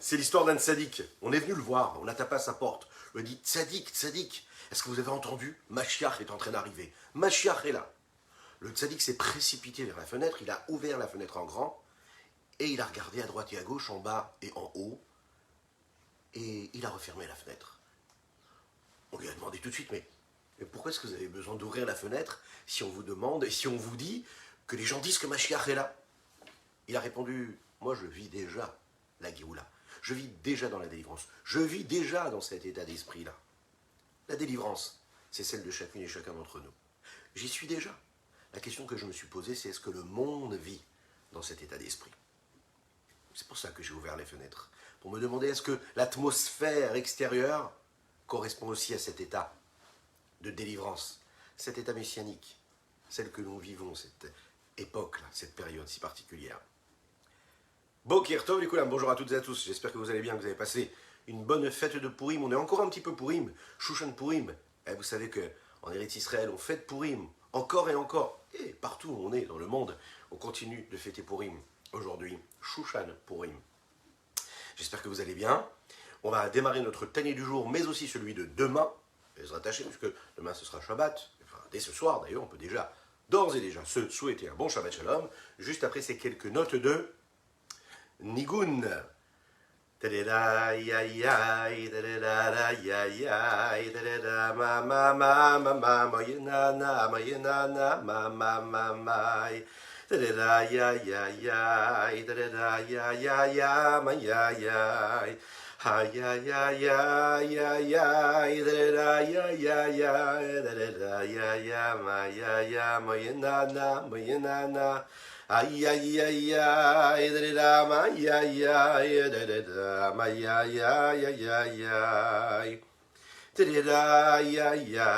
C'est l'histoire d'un tzaddik. On est venu le voir, on a tapé à sa porte. On lui a dit, tzaddik, tzaddik, est-ce que vous avez entendu? Mashiach est en train d'arriver. Mashiach est là. Le tzaddik s'est précipité vers la fenêtre, il a ouvert la fenêtre en grand, et il a regardé à droite et à gauche, en bas et en haut, et il a refermé la fenêtre. On lui a demandé tout de suite, mais pourquoi est-ce que vous avez besoin d'ouvrir la fenêtre si on vous demande et si on vous dit que les gens disent que Mashiach est là? Il a répondu, moi je vis déjà la Géoula. Je vis déjà dans la délivrance. Je vis déjà dans cet état d'esprit-là. La délivrance, c'est celle de chacune et chacun d'entre nous. J'y suis déjà. La question que je me suis posée, c'est est-ce que le monde vit dans cet état d'esprit? C'est pour ça que j'ai ouvert les fenêtres. Pour me demander est-ce que l'atmosphère extérieure correspond aussi à cet état de délivrance, cet état messianique, celle que nous vivons, cette époque-là, cette période si particulière. Boker Tov les Koulam, bonjour à toutes et à tous, j'espère que vous allez bien, que vous avez passé une bonne fête de Pourim. On est encore un petit peu Pourim, Shushan Pourim. Et vous savez qu'en Eretz Israël, on fête Pourim encore et encore. Et partout où on est dans le monde, on continue de fêter Pourim. Aujourd'hui, Shushan Pourim. J'espère que vous allez bien. On va démarrer notre Tanya du jour, mais aussi celui de demain. Et se rattacher, puisque demain ce sera Shabbat. Enfin, dès ce soir d'ailleurs, on peut déjà, d'ores et déjà, se souhaiter un bon Shabbat Shalom. Juste après ces quelques notes de Nigun. Ay ay ay ay ay ay da ya ya ya da ya ya ma ya na na ay ay ay ay da ma ya ya da ma ya ya ya ya da ya ya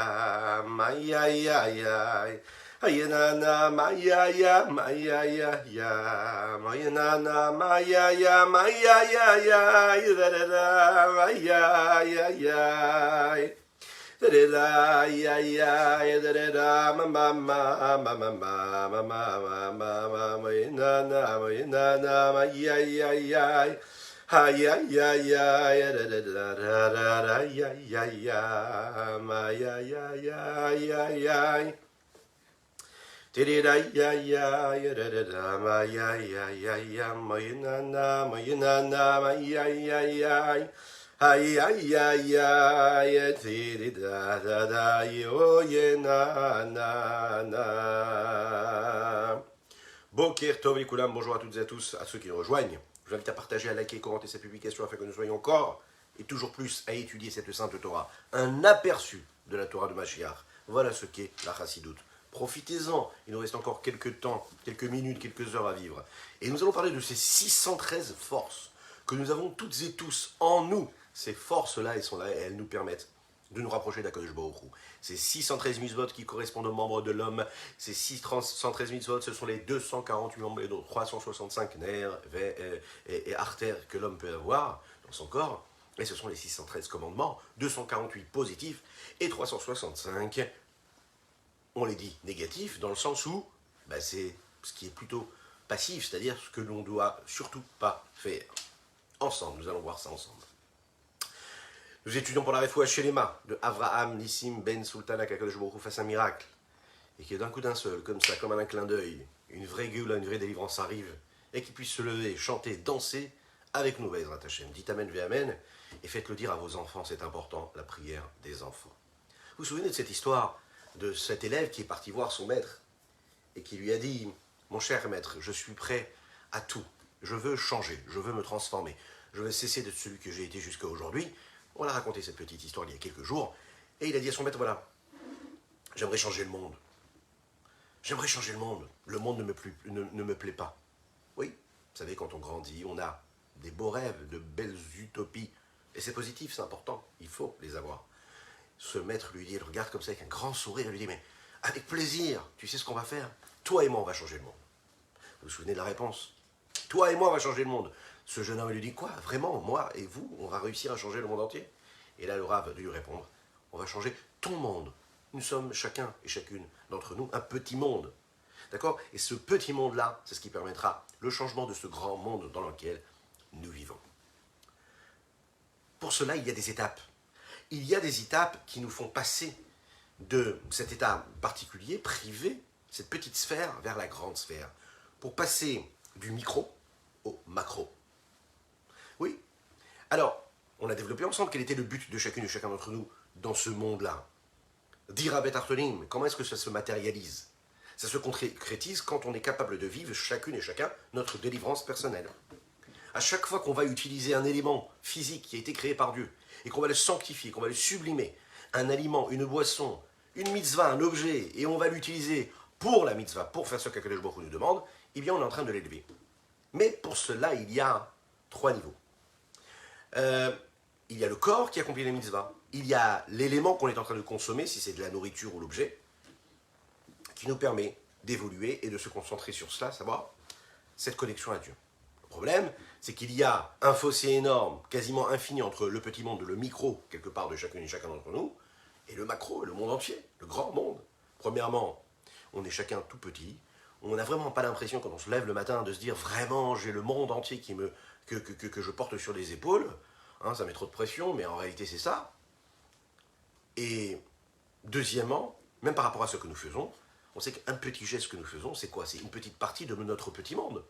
ma ya ya Ayanana maya ya maya ya ya mayanana maya ya maya ya ya da maya ya ya da ya ya da mama mama mama mama mama mayanana maya ya ya ay ay ay ay da ya ya ya maya ya ya ya Ay ay ay Boker Tov les Koulam, bonjour à toutes et à tous, à ceux qui nous rejoignent. Je vous invite à partager, à liker, commenter cette publication afin que nous soyons encore et toujours plus à étudier cette sainte Torah. Un aperçu de la Torah de Mashiach. Voilà ce qu'est la Chassidoute. Profitez-en, il nous reste encore quelques temps, quelques minutes, quelques heures à vivre. Et nous allons parler de ces 613 forces que nous avons toutes et tous en nous. Ces forces-là, elles sont là et elles nous permettent de nous rapprocher d'Akadosh Baruch Hu. Ces 613 mitzvot qui correspondent aux membres de l'homme, ces 613 mitzvot, ce sont les 248 membres et 365 nerfs et artères que l'homme peut avoir dans son corps. Et ce sont les 613 commandements, 248 positifs et 365 on les dit négatifs, dans le sens où c'est ce qui est plutôt passif, c'est-à-dire ce que l'on ne doit surtout pas faire. Ensemble, nous allons voir ça ensemble. Nous étudions pour la Refoua Shelema de Avraham Nissim Ben Sultan qu'Akadosh Baruch Hu fasse un miracle, et que d'un coup d'un seul, comme ça, comme un clin d'œil, une vraie Géoula, une vraie délivrance arrive, et qu'il puisse se lever, chanter, danser avec nous, Bezrat Hashem. Dites Amen ve Amen, et faites-le dire à vos enfants, c'est important, la prière des enfants. Vous vous souvenez de cette histoire de cet élève qui est parti voir son maître et qui lui a dit « Mon cher maître, je suis prêt à tout. Je veux changer, je veux me transformer. Je veux cesser d'être celui que j'ai été jusqu'à aujourd'hui. » On a raconté cette petite histoire il y a quelques jours. Et il a dit à son maître « Voilà, j'aimerais changer le monde. J'aimerais changer le monde. Le monde ne me plaît pas. » Oui, vous savez, quand on grandit, on a des beaux rêves, de belles utopies. Et c'est positif, c'est important. Il faut les avoir. Ce maître lui dit, il regarde comme ça avec un grand sourire, il lui dit, mais avec plaisir, tu sais ce qu'on va faire? Toi et moi, on va changer le monde. Vous vous souvenez de la réponse? Toi et moi, on va changer le monde. Ce jeune homme lui dit, quoi? Vraiment, moi et vous, on va réussir à changer le monde entier? Et là, le Rav va lui répondre, on va changer ton monde. Nous sommes chacun et chacune d'entre nous un petit monde. D'accord? Et ce petit monde-là, c'est ce qui permettra le changement de ce grand monde dans lequel nous vivons. Pour cela, il y a des étapes. Il y a des étapes qui nous font passer de cet état particulier, privé, cette petite sphère, vers la grande sphère, pour passer du micro au macro. Oui. Alors, on a développé ensemble quel était le but de chacune et chacun d'entre nous dans ce monde-là. Dire à Bet Artonim, comment est-ce que ça se matérialise? Ça se concrétise quand on est capable de vivre chacune et chacun notre délivrance personnelle. À chaque fois qu'on va utiliser un élément physique qui a été créé par Dieu, et qu'on va le sanctifier, qu'on va le sublimer, un aliment, une boisson, une mitzvah, un objet, et on va l'utiliser pour la mitzvah, pour faire ce qu'Akadosh Baruch Hu nous demande, eh bien on est en train de l'élever. Mais pour cela, il y a 3 niveaux. Il y a le corps qui accomplit la mitzvah, il y a l'élément qu'on est en train de consommer, si c'est de la nourriture ou l'objet, qui nous permet d'évoluer et de se concentrer sur cela, savoir cette connexion à Dieu. Le problème, c'est qu'il y a un fossé énorme, quasiment infini, entre le petit monde, le micro, quelque part de chacune et chacun d'entre nous, et le macro, le monde entier, le grand monde. Premièrement, on est chacun tout petit, on n'a vraiment pas l'impression, quand on se lève le matin, de se dire vraiment j'ai le monde entier que je porte sur les épaules. Hein, ça met trop de pression, mais en réalité c'est ça. Et deuxièmement, même par rapport à ce que nous faisons, on sait qu'un petit geste que nous faisons, c'est quoi? C'est une petite partie de notre petit monde.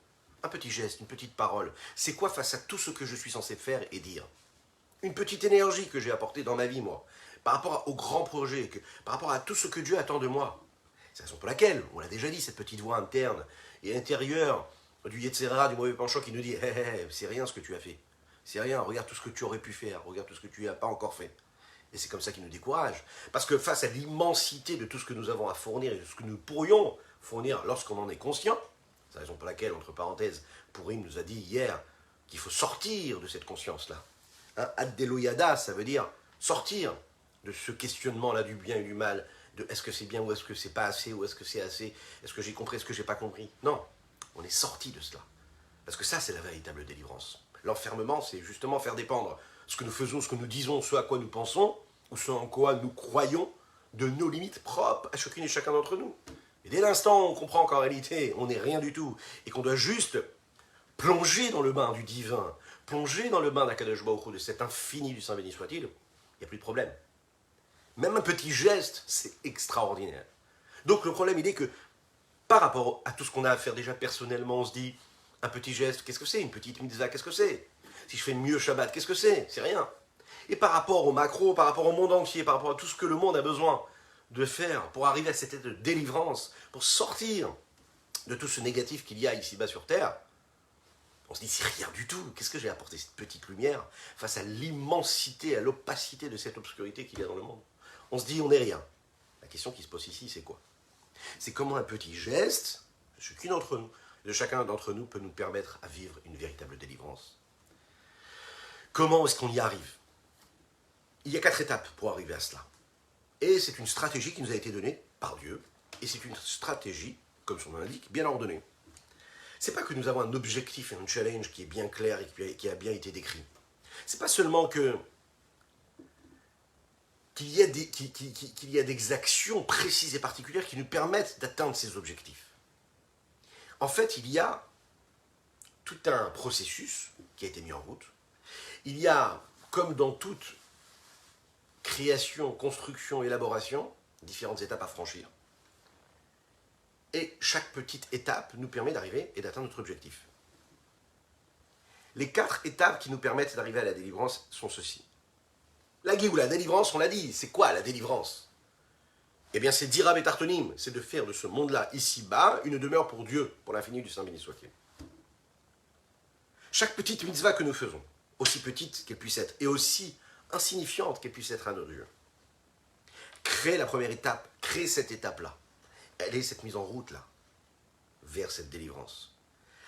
Un petit geste, une petite parole. C'est quoi face à tout ce que je suis censé faire et dire? Une petite énergie que j'ai apportée dans ma vie, moi. Par rapport au grand projet, par rapport à tout ce que Dieu attend de moi. C'est la raison pour laquelle, on l'a déjà dit, cette petite voix interne et intérieure du Yetzirah, du mauvais penchant qui nous dit hey, c'est rien ce que tu as fait. C'est rien, regarde tout ce que tu aurais pu faire, regarde tout ce que tu n'as pas encore fait. Et c'est comme ça qu'il nous décourage. Parce que face à l'immensité de tout ce que nous avons à fournir et de ce que nous pourrions fournir lorsqu'on en est conscient, c'est la raison pour laquelle, entre parenthèses, Pourim nous a dit hier qu'il faut sortir de cette conscience-là. Hein, Ad-Deloyada, ça veut dire sortir de ce questionnement-là du bien et du mal, de est-ce que c'est bien ou est-ce que c'est pas assez, ou est-ce que c'est assez, est-ce que j'ai compris, est-ce que j'ai pas compris. Non, on est sorti de cela. Parce que ça, c'est la véritable délivrance. L'enfermement, c'est justement faire dépendre ce que nous faisons, ce que nous disons, ce à quoi nous pensons, ou ce en quoi nous croyons, de nos limites propres à chacune et chacun d'entre nous. Et dès l'instant où on comprend qu'en réalité, on n'est rien du tout, et qu'on doit juste plonger dans le bain du divin, plonger dans le bain d'Akadosh Baruch Hu, de cet infini du Saint béni soit-il, il n'y a plus de problème. Même un petit geste, c'est extraordinaire. Donc le problème, il est que par rapport à tout ce qu'on a à faire déjà personnellement, on se dit, un petit geste, qu'est-ce que c'est? Une petite mitzvah, qu'est-ce que c'est? Si je fais mieux Shabbat, qu'est-ce que c'est? C'est rien. Et par rapport au macro, par rapport au monde entier, par rapport à tout ce que le monde a besoin de faire pour arriver à cette état de délivrance, pour sortir de tout ce négatif qu'il y a ici-bas sur Terre, on se dit, c'est rien du tout. Qu'est-ce que j'ai apporté cette petite lumière face à l'immensité, à l'opacité de cette obscurité qu'il y a dans le monde? On se dit, on n'est rien. La question qui se pose ici, c'est quoi? C'est comment un petit geste, de chacun d'entre nous peut nous permettre à vivre une véritable délivrance. Comment est-ce qu'on y arrive? Il y a 4 étapes pour arriver à cela. Et c'est une stratégie qui nous a été donnée par Dieu. Et c'est une stratégie, comme son nom l'indique, bien ordonnée. C'est pas que nous avons un objectif et un challenge qui est bien clair et qui a bien été décrit. C'est pas seulement qu'il y a des actions précises et particulières qui nous permettent d'atteindre ces objectifs. En fait, il y a tout un processus qui a été mis en route. Il y a, comme dans toute création, construction, élaboration, différentes étapes à franchir. Et chaque petite étape nous permet d'arriver et d'atteindre notre objectif. Les 4 étapes qui nous permettent d'arriver à la délivrance sont ceci. La Géoula, la délivrance, on l'a dit, c'est quoi la délivrance? Eh bien, c'est dire à Bet Artonim, c'est de faire de ce monde-là, ici-bas, une demeure pour Dieu, pour l'infini du Saint béni soit-il. Chaque petite mitzvah que nous faisons, aussi petite qu'elle puisse être, et aussi insignifiante qu'elle puisse être à nos yeux, crée la première étape, crée cette étape-là. Elle est cette mise en route-là, vers cette délivrance.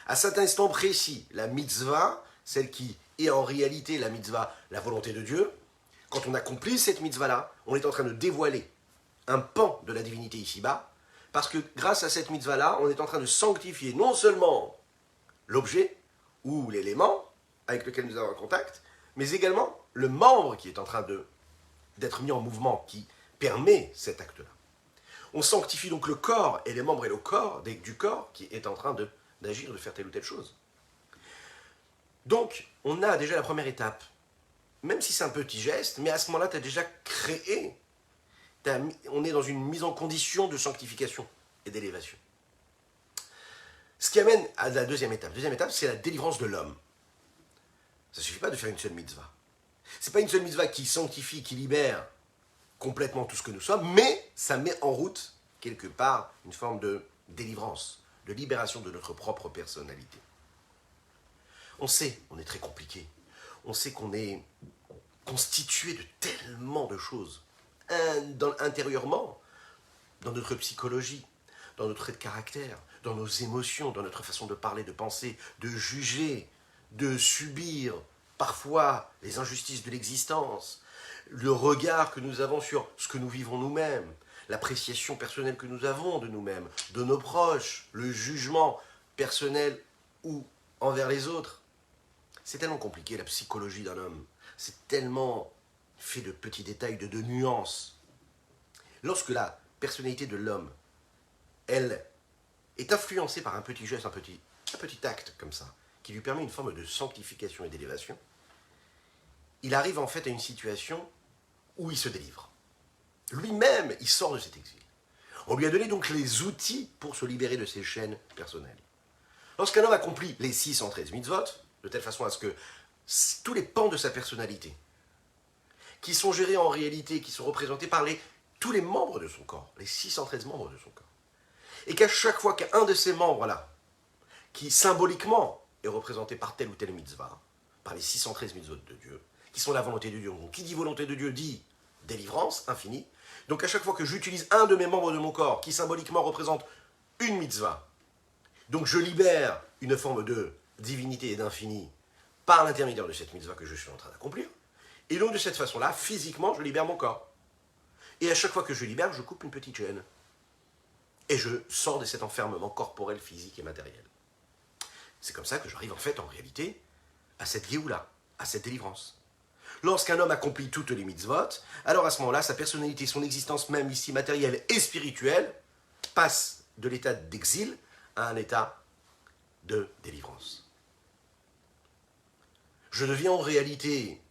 À cet instant précis, la mitzvah, celle qui est en réalité la mitzvah, la volonté de Dieu, quand on accomplit cette mitzvah-là, on est en train de dévoiler un pan de la divinité ici-bas, parce que grâce à cette mitzvah-là, on est en train de sanctifier non seulement l'objet ou l'élément avec lequel nous avons un contact, mais également le membre qui est en train d'être mis en mouvement, qui permet cet acte-là. On sanctifie donc le corps et les membres et le corps du corps qui est en train d'agir, de faire telle ou telle chose. Donc, on a déjà la première étape. même si c'est un petit geste, mais à ce moment-là, tu as déjà créé, on est dans une mise en condition de sanctification et d'élévation. Ce qui amène à la deuxième étape. Deuxième étape, c'est la délivrance de l'homme. Ça ne suffit pas de faire une seule mitzvah. Ce n'est pas une seule mitzvah qui sanctifie, qui libère complètement tout ce que nous sommes, mais ça met en route, quelque part, une forme de délivrance, de libération de notre propre personnalité. On sait, on est très compliqué. On sait qu'on est constitué de tellement de choses, intérieurement, dans notre psychologie, dans notre trait de caractère, dans nos émotions, dans notre façon de parler, de penser, de juger, de subir parfois les injustices de l'existence, le regard que nous avons sur ce que nous vivons nous-mêmes, l'appréciation personnelle que nous avons de nous-mêmes, de nos proches, le jugement personnel ou envers les autres. C'est tellement compliqué, la psychologie d'un homme. C'est tellement fait de petits détails, de nuances. Lorsque la personnalité de l'homme, elle, est influencée par un petit geste, un petit acte comme ça, qui lui permet une forme de sanctification et d'élévation, il arrive en fait à une situation où il se délivre. Lui-même, il sort de cet exil. On lui a donné donc les outils pour se libérer de ses chaînes personnelles. Lorsqu'un homme accomplit les 613 mitzvot, de telle façon à ce que tous les pans de sa personnalité, qui sont gérés en réalité, qui sont représentés par tous les membres de son corps, les 613 membres de son corps, et qu'à chaque fois qu'un de ces membres-là, qui symboliquement est représenté par telle ou telle mitzvah, par les 613 mitzvot de Dieu, qui sont la volonté de Dieu. Donc, qui dit volonté de Dieu dit délivrance infinie. Donc à chaque fois que j'utilise un de mes membres de mon corps, qui symboliquement représente une mitzvah, donc je libère une forme de divinité et d'infini par l'intermédiaire de cette mitzvah que je suis en train d'accomplir. Et donc de cette façon-là, physiquement, je libère mon corps. Et à chaque fois que je libère, je coupe une petite chaîne. Et je sors de cet enfermement corporel, physique et matériel. C'est comme ça que j'arrive en fait, en réalité, à cette Géoula, à cette délivrance. Lorsqu'un homme accomplit toutes les mitzvot, alors à ce moment-là, sa personnalité, son existence même ici matérielle et spirituelle, passe de l'état d'exil à un état de délivrance. Je deviens en réalité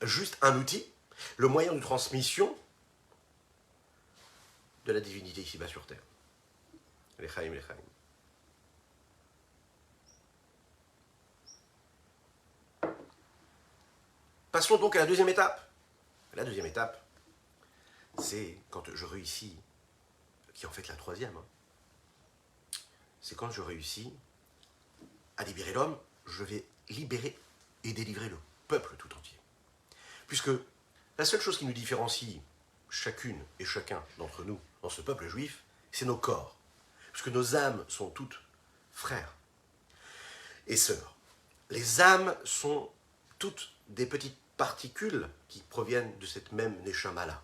juste un outil, le moyen de transmission de la divinité ici-bas sur terre. L'Echaim, l'Echaim. Passons donc à la deuxième étape. La deuxième étape, c'est quand je réussis, qui est en fait la troisième, c'est quand je réussis à libérer l'homme, je vais libérer et délivrer le peuple tout entier. Puisque la seule chose qui nous différencie, chacune et chacun d'entre nous, dans ce peuple juif, c'est nos corps. Puisque nos âmes sont toutes frères et sœurs. Les âmes sont toutes des petites particules qui proviennent de cette même neshama-là,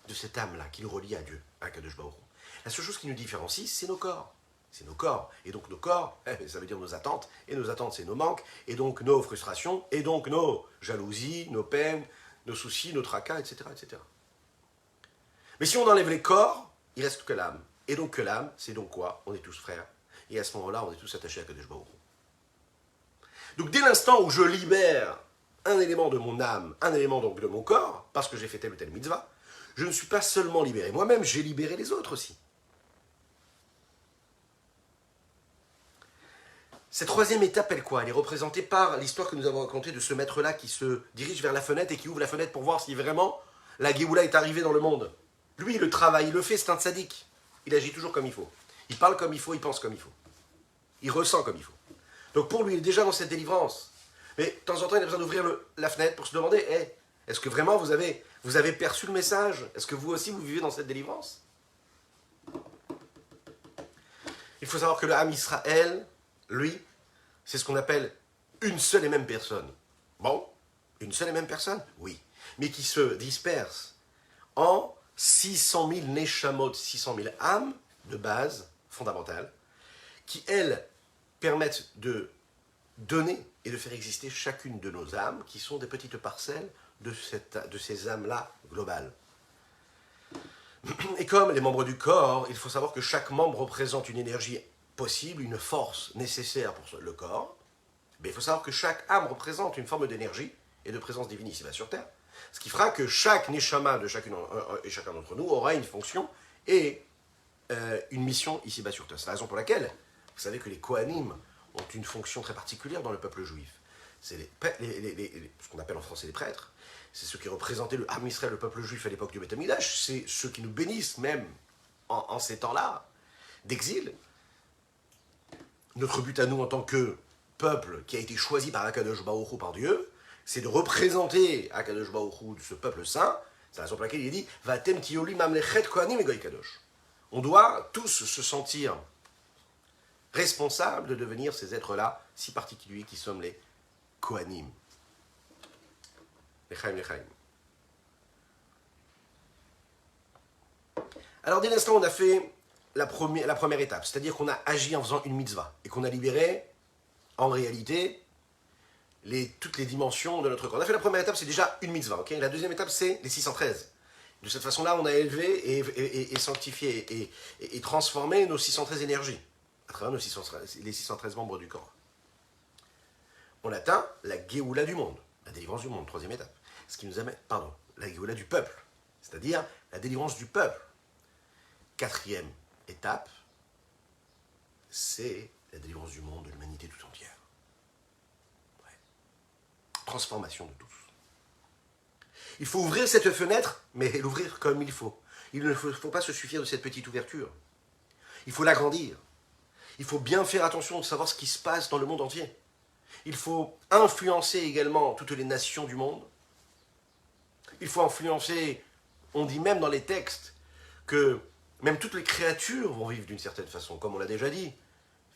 de cette âme-là qui nous relie à Dieu, à Kadosh Baruch Hu. La seule chose qui nous différencie, c'est nos corps. C'est nos corps. Et donc nos corps, ça veut dire nos attentes. Et nos attentes, c'est nos manques. Et donc nos frustrations. Et donc nos jalousies, nos peines, nos soucis, nos tracas, etc., etc. Mais si on enlève les corps, il reste que l'âme. Et donc que l'âme, c'est donc quoi? On est tous frères. Et à ce moment-là, on est tous attachés à Kadosh Baruch Hu. Donc dès l'instant où je libère un élément de mon âme, un élément donc de mon corps, parce que j'ai fait telle ou telle mitzvah, je ne suis pas seulement libéré moi-même, j'ai libéré les autres aussi. Cette troisième étape, elle quoi? Elle est représentée par l'histoire que nous avons racontée de ce maître-là qui se dirige vers la fenêtre et qui ouvre la fenêtre pour voir si vraiment la Géoula est arrivée dans le monde. Lui, le travail, il le fait, c'est un tzaddik. Il agit toujours comme il faut. Il parle comme il faut, il pense comme il faut. Il ressent comme il faut. Donc pour lui, il est déjà dans cette délivrance. Mais de temps en temps, il a besoin d'ouvrir la fenêtre pour se demander, est-ce que vraiment vous avez perçu le message? Est-ce que vous aussi, vous vivez dans cette délivrance? Il faut savoir que le Ham Israël, lui, c'est ce qu'on appelle une seule et même personne. Bon, une seule et même personne? Oui. Mais qui se disperse en 600 000 neshamot, 600 000 âmes de base fondamentale, qui, elles, permettent de donner et de faire exister chacune de nos âmes, qui sont des petites parcelles de ces âmes-là globales. Et comme les membres du corps, il faut savoir que chaque membre représente une énergie possible, une force nécessaire pour le corps, mais il faut savoir que chaque âme représente une forme d'énergie, et de présence divine ici-bas sur terre. Ce qui fera que chaque neshama de chacune et chacun d'entre nous aura une fonction et une mission ici-bas sur terre. C'est la raison pour laquelle vous savez que les Kohanim ont une fonction très particulière dans le peuple juif. C'est ce qu'on appelle en français les prêtres. C'est ceux qui représentaient le Ham Israël, le peuple juif à l'époque du Beth Amikdash. C'est ceux qui nous bénissent même en ces temps-là d'exil. Notre but à nous en tant que peuple qui a été choisi par Akadosh Baruch Hu, par Dieu, c'est de représenter Akadosh Baruch Hu, ce peuple saint. C'est la raison pour laquelle il est dit Vatem tiyoli mamlechet kohanim et goy kadosh. On doit tous se sentir responsables de devenir ces êtres-là si particuliers qui sommes les kohanim. Lechaim. Alors dès l'instant on a fait la première étape, c'est-à-dire qu'on a agi en faisant une mitzvah et qu'on a libéré en réalité toutes les dimensions de notre corps. On a fait la première étape, c'est déjà une mitzvah. Okay, la deuxième étape, c'est les 613. De cette façon-là, on a élevé et sanctifié et transformé nos 613 énergies à travers les 613 membres du corps. On atteint la Géoula du monde, la délivrance du monde, troisième étape. Ce qui nous amène, la Géoula du peuple, c'est-à-dire la délivrance du peuple. Quatrième étape, c'est la délivrance du monde, de l'humanité tout entière. Ouais. Transformation de tous. Il faut ouvrir cette fenêtre, mais l'ouvrir comme il faut. Il ne faut pas se suffire de cette petite ouverture. Il faut l'agrandir. Il faut bien faire attention de savoir ce qui se passe dans le monde entier. Il faut influencer également toutes les nations du monde. Il faut influencer, on dit même dans les textes, que même toutes les créatures vont vivre d'une certaine façon, comme on l'a déjà dit.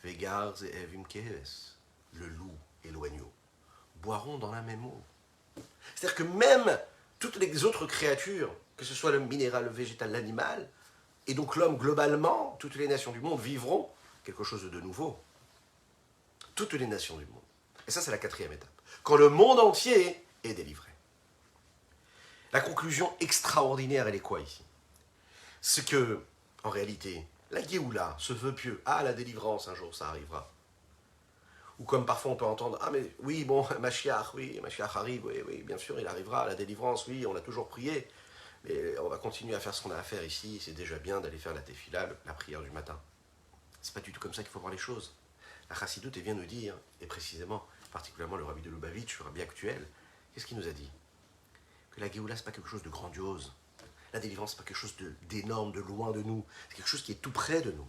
Vegar et Evim Kehes, le loup et l'oigneau, boiront dans la même eau. C'est-à-dire que même toutes les autres créatures, que ce soit le minéral, le végétal, l'animal, et donc l'homme globalement, toutes les nations du monde vivront quelque chose de nouveau. Toutes les nations du monde. Et ça, c'est la quatrième étape. Quand le monde entier est délivré. La conclusion extraordinaire, elle est quoi ici? C'est que, en réalité, la Géoula, ce vœu pieux, la délivrance, un jour, ça arrivera. Ou comme parfois on peut entendre, mais oui, bon, Mashiach arrive, oui, bien sûr, il arrivera, la délivrance, oui, on a toujours prié, mais on va continuer à faire ce qu'on a à faire ici, c'est déjà bien d'aller faire la tefila, la prière du matin. C'est pas du tout comme ça qu'il faut voir les choses. La Chassidoute vient nous dire, et précisément, particulièrement le rabbi de Lubavitch, le rabbi actuel, qu'est-ce qu'il nous a dit? Que la Géoula, c'est pas quelque chose de grandiose. La délivrance, c'est pas quelque chose d'énorme, de loin de nous. C'est quelque chose qui est tout près de nous.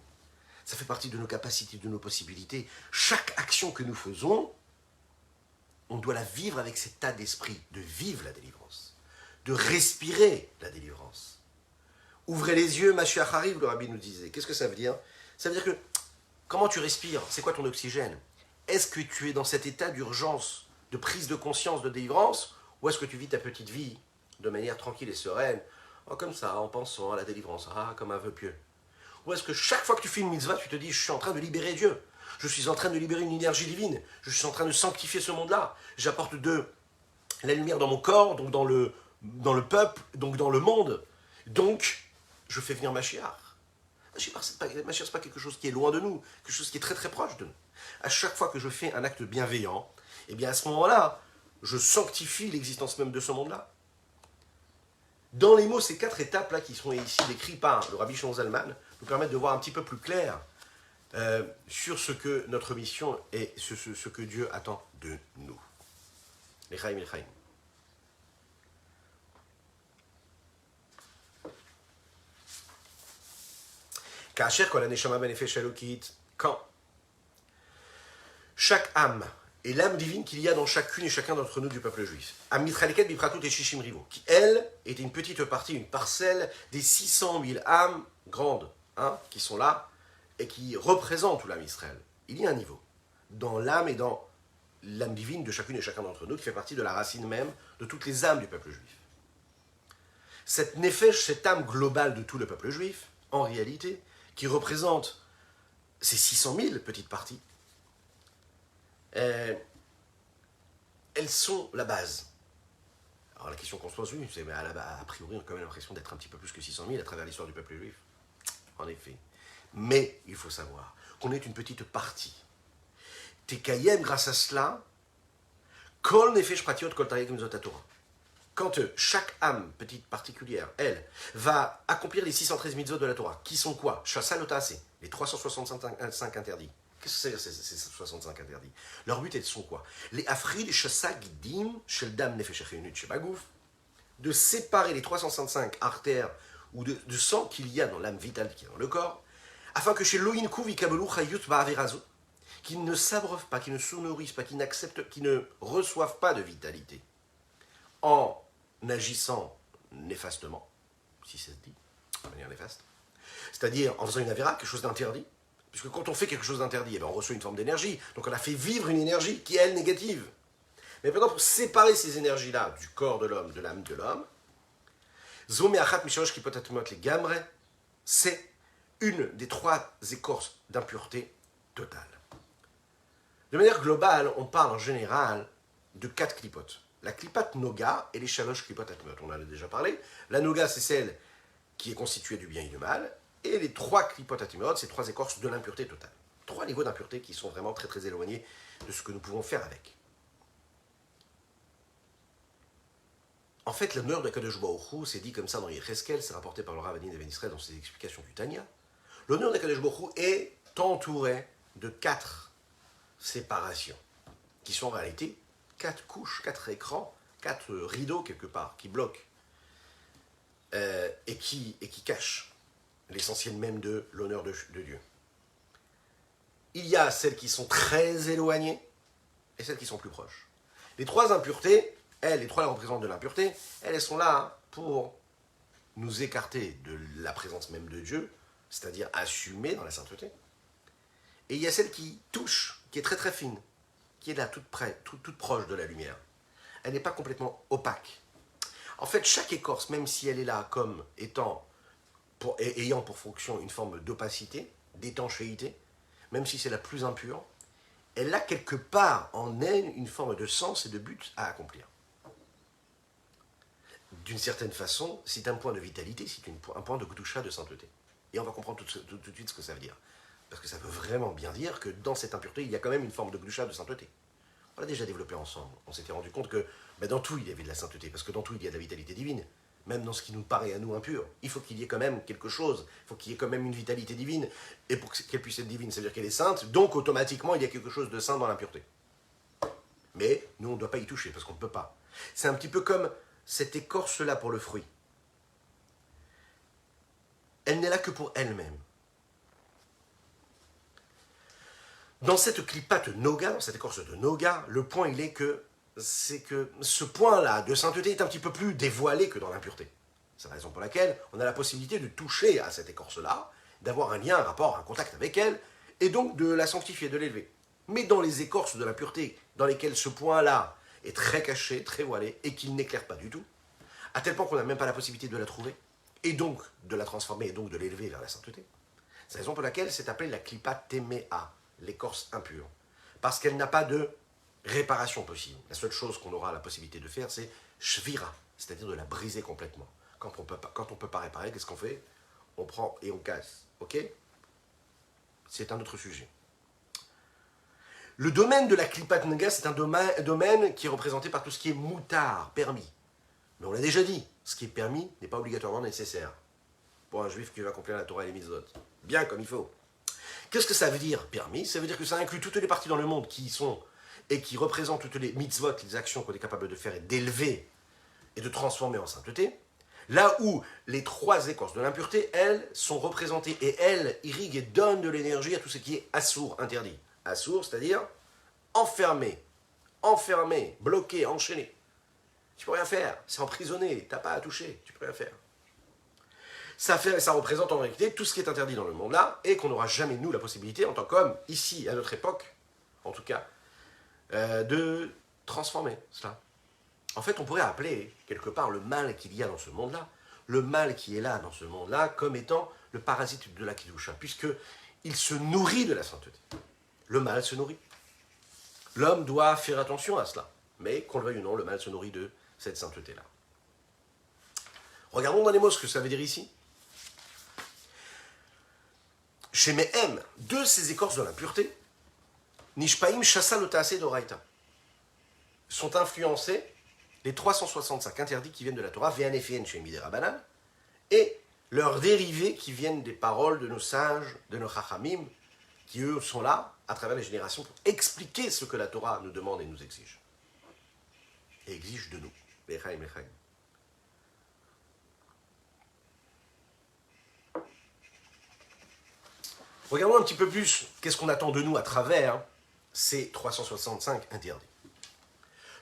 Ça fait partie de nos capacités, de nos possibilités. Chaque action que nous faisons, on doit la vivre avec cet état d'esprit, de vivre la délivrance, de respirer la délivrance. Ouvrez les yeux, Mashiach arrive, le rabbi nous disait. Qu'est-ce que ça veut dire? Ça veut dire que, comment tu respires? C'est quoi ton oxygène? Est-ce que tu es dans cet état d'urgence, de prise de conscience, de délivrance, ou est-ce que tu vis ta petite vie de manière tranquille et sereine, comme ça, en pensant à la délivrance, comme un vœu pieux? Ou est-ce que chaque fois que tu fais une mitzvah, tu te dis, je suis en train de libérer Dieu, je suis en train de libérer une énergie divine, je suis en train de sanctifier ce monde-là, j'apporte de la lumière dans mon corps, donc dans le peuple, donc dans le monde, donc je fais venir Mashiach. Mashiach, c'est pas quelque chose qui est loin de nous, quelque chose qui est très très proche de nous. À chaque fois que je fais un acte bienveillant, eh bien à ce moment-là, je sanctifie l'existence même de ce monde-là. Dans les mots, ces 4 étapes-là qui sont ici décrites par le Rabbi Shimon Zalman nous permettent de voir un petit peu plus clair sur ce que notre mission est, ce que Dieu attend de nous. Lechaim. Kacher kol haneshama benefesh elokit, quand chaque âme et l'âme divine qu'il y a dans chacune et chacun d'entre nous du peuple juif. Amitraleket bipratout et shishim rivo, qui, elle, est une petite partie, une parcelle des 600 000 âmes grandes, qui sont là, et qui représentent tout l'âme Israël. Il y a un niveau, dans l'âme et dans l'âme divine de chacune et chacun d'entre nous, qui fait partie de la racine même de toutes les âmes du peuple juif. Cette nefesh, cette âme globale de tout le peuple juif, en réalité, qui représente ces 600 000 petites parties, elles sont la base. Alors la question qu'on se pose, oui, c'est mais a priori on a quand même l'impression d'être un petit peu plus que 600 000 à travers l'histoire du peuple juif. En effet. Mais il faut savoir qu'on est une petite partie. Tekayem, grâce à cela, Kol nefesh pratiot kol tarek mitzvot Torah. Quand chaque âme petite particulière, elle, va accomplir les 613 mitzvot de la Torah, qui sont quoi? Shasa lotase, les 365 interdits. Qu'est-ce que ça veut dire ces 65 interdits? Leur but, elles sont quoi? Les afrid shasa gidim shel dam nefesh achayunut shebagouf, de séparer les 365 artères ou de sang qu'il y a dans l'âme vitale qui est dans le corps, afin que chez Loïn Kouv Kabelou Chayut Ba'averazo, qu'ils ne s'abreuvent pas, qu'ils ne sous-nourrissent pas, qu'ils n'acceptent, qu'ils ne reçoivent pas de vitalité en agissant néfastement, si ça se dit, de manière néfaste, c'est-à-dire en faisant une avéra, quelque chose d'interdit, puisque quand on fait quelque chose d'interdit, eh bien, on reçoit une forme d'énergie, donc on a fait vivre une énergie qui est, elle, négative. Mais maintenant, pour séparer ces énergies-là du corps de l'homme, de l'âme de l'homme, Zoméachat Mishosh Kipotatumot les Gamre, c'est une des 3 écorces d'impureté totale. De manière globale, on parle en général de 4 clipotes. La clipat noga et les shalosh clipot atmot, on en a déjà parlé. La noga, c'est celle qui est constituée du bien et du mal. Et les 3 clipot atmot, c'est 3 écorces de l'impureté totale. 3 niveaux d'impureté qui sont vraiment très très éloignés de ce que nous pouvons faire avec. En fait, l'honneur de Kadosh Baruch Hu, c'est dit comme ça dans Yecheskel, c'est rapporté par le Rav Adin Ben Israël dans ses explications du Tanya. L'honneur de Kadosh Baruch Hu est entouré de 4 séparations, qui sont en réalité 4 couches, 4 écrans, 4 rideaux quelque part, qui bloquent et qui cachent l'essentiel même de l'honneur de Dieu. Il y a celles qui sont très éloignées et celles qui sont plus proches. Les 3 impuretés, elles, les 3 représentantes de l'impureté, elles sont là pour nous écarter de la présence même de Dieu, c'est-à-dire assumer dans la sainteté. Et il y a celle qui touche, qui est très très fine, qui est là toute près, toute proche de la lumière. Elle n'est pas complètement opaque. En fait, chaque écorce, même si elle est là comme ayant pour fonction une forme d'opacité, d'étanchéité, même si c'est la plus impure, elle a quelque part en elle une forme de sens et de but à accomplir. D'une certaine façon, c'est un point de vitalité, c'est un point de gdusha, de sainteté. Et on va comprendre tout de suite ce que ça veut dire. Parce que ça veut vraiment bien dire que dans cette impureté, il y a quand même une forme de gdusha, de sainteté. On l'a déjà développé ensemble. On s'était rendu compte que dans tout, il y avait de la sainteté, parce que dans tout, il y a de la vitalité divine. Même dans ce qui nous paraît à nous impur, il faut qu'il y ait quand même quelque chose, il faut qu'il y ait quand même une vitalité divine. Et pour qu'elle puisse être divine, ça veut dire qu'elle est sainte, donc automatiquement, il y a quelque chose de saint dans l'impureté. Mais nous, on ne doit pas y toucher, parce qu'on ne peut pas. C'est un petit peu comme cette écorce-là pour le fruit. Elle n'est là que pour elle-même. Dans cette clipate noga, dans cette écorce de noga, le point il est que ce point-là de sainteté est un petit peu plus dévoilé que dans l'impureté. C'est la raison pour laquelle on a la possibilité de toucher à cette écorce-là, d'avoir un lien, un rapport, un contact avec elle, et donc de la sanctifier, de l'élever. Mais dans les écorces de l'impureté, dans lesquelles ce point-là est très caché, très voilé, et qu'il n'éclaire pas du tout, à tel point qu'on n'a même pas la possibilité de la trouver, et donc de la transformer, et donc de l'élever vers la sainteté. C'est la raison pour laquelle c'est appelé la klipa téméa, l'écorce impure, parce qu'elle n'a pas de réparation possible. La seule chose qu'on aura la possibilité de faire, c'est shvira, c'est-à-dire de la briser complètement. Quand on peut pas réparer, qu'est-ce qu'on fait? On prend et on casse. Ok? C'est un autre sujet. Le domaine de la klipat naga, c'est un domaine qui est représenté par tout ce qui est moutard, permis. Mais on l'a déjà dit, ce qui est permis n'est pas obligatoirement nécessaire pour un juif qui va accomplir la Torah et les mitzvot. Bien comme il faut. Qu'est-ce que ça veut dire, permis? Ça veut dire que ça inclut toutes les parties dans le monde qui sont et qui représentent toutes les mitzvot, les actions qu'on est capable de faire et d'élever et de transformer en sainteté. Là où les 3 écorces de l'impureté, elles, sont représentées et elles irriguent et donnent de l'énergie à tout ce qui est assour, interdit. Assour, c'est-à-dire enfermé, bloqué, enchaîné. Tu peux rien faire, c'est emprisonné, t'as pas à toucher, tu peux rien faire. Ça représente en réalité tout ce qui est interdit dans le monde-là et qu'on n'aura jamais, nous, la possibilité, en tant qu'homme, ici, à notre époque, en tout cas, de transformer cela. En fait, on pourrait appeler, quelque part, le mal qu'il y a dans ce monde-là, le mal qui est là dans ce monde-là, comme étant le parasite de la Kedusha, puisqu'il se nourrit de la sainteté. Le mal se nourrit. L'homme doit faire attention à cela. Mais, qu'on le veuille ou non, le mal se nourrit de cette sainteté-là. Regardons dans les mots ce que ça veut dire ici. Chez Mehem, de ces écorces de l'impureté, Nishpaim Shasa Lotaase Doraita. sont influencés les 365 interdits qui viennent de la Torah, Ve'anefien chez Midera Banan, et leurs dérivés qui viennent des paroles de nos sages, de nos chachamim, qui eux sont là, à travers les générations, pour expliquer ce que la Torah nous demande et nous exige. Et exige de nous. Lechaim, lechaim. Regardons un petit peu plus qu'est-ce qu'on attend de nous à travers ces 365 interdits.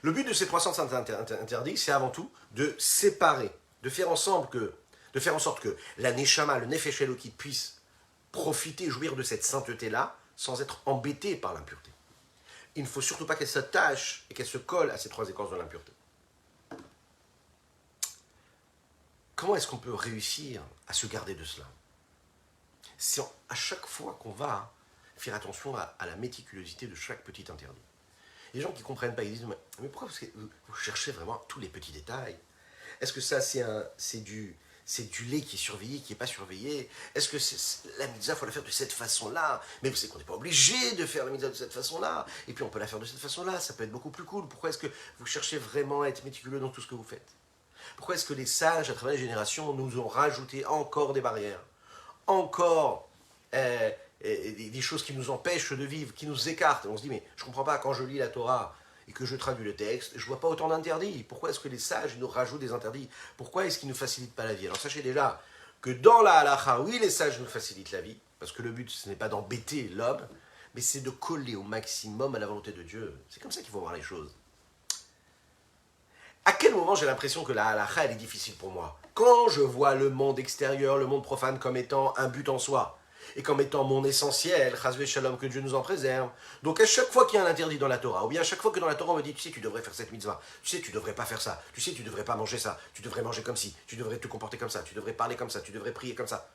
Le but de ces 365 interdits, c'est avant tout de séparer, de faire en sorte que la Neshama, le Nefesh Elokit, puisse profiter, jouir de cette sainteté-là, sans être embêté par l'impureté. Il ne faut surtout pas qu'elle s'attache et qu'elle se colle à ces trois écorces de l'impureté. Comment est-ce qu'on peut réussir à se garder de cela? C'est à chaque fois qu'on va faire attention à la méticulosité de chaque petit interdit. Les gens qui ne comprennent pas, ils disent mais pourquoi vous cherchez vraiment tous les petits détails? Est-ce que ça c'est du lait qui est surveillé, qui n'est pas surveillé? Est-ce que la mitzvah, il faut la faire de cette façon-là? Mais vous savez qu'on n'est pas obligé de faire la mitzvah de cette façon-là. Et puis on peut la faire de cette façon-là, ça peut être beaucoup plus cool. Pourquoi est-ce que vous cherchez vraiment à être méticuleux dans tout ce que vous faites? Pourquoi est-ce que les sages, à travers les générations, nous ont rajouté encore des barrières, encore des choses qui nous empêchent de vivre, qui nous écartent? Et on se dit, mais je ne comprends pas, quand je lis la Torah et que je traduis le texte, je ne vois pas autant d'interdits. Pourquoi est-ce que les sages nous rajoutent des interdits? Pourquoi est-ce qu'ils ne nous facilitent pas la vie? Alors sachez déjà que dans la halakha, oui, les sages nous facilitent la vie, parce que le but, ce n'est pas d'embêter l'homme, mais c'est de coller au maximum à la volonté de Dieu. C'est comme ça qu'il faut voir les choses. À quel moment j'ai l'impression que la halakha, elle est difficile pour moi? Quand je vois le monde extérieur, le monde profane comme étant un but en soi, et comme étant mon essentiel, chasvé shalom, que Dieu nous en préserve. Donc à chaque fois qu'il y a un interdit dans la Torah, ou bien à chaque fois que dans la Torah on me dit, tu sais, tu devrais faire cette mitzvah, tu sais, tu devrais pas faire ça, tu sais, tu devrais pas manger ça, tu devrais manger comme ci, tu devrais te comporter comme ça, tu devrais parler comme ça, tu devrais prier comme ça.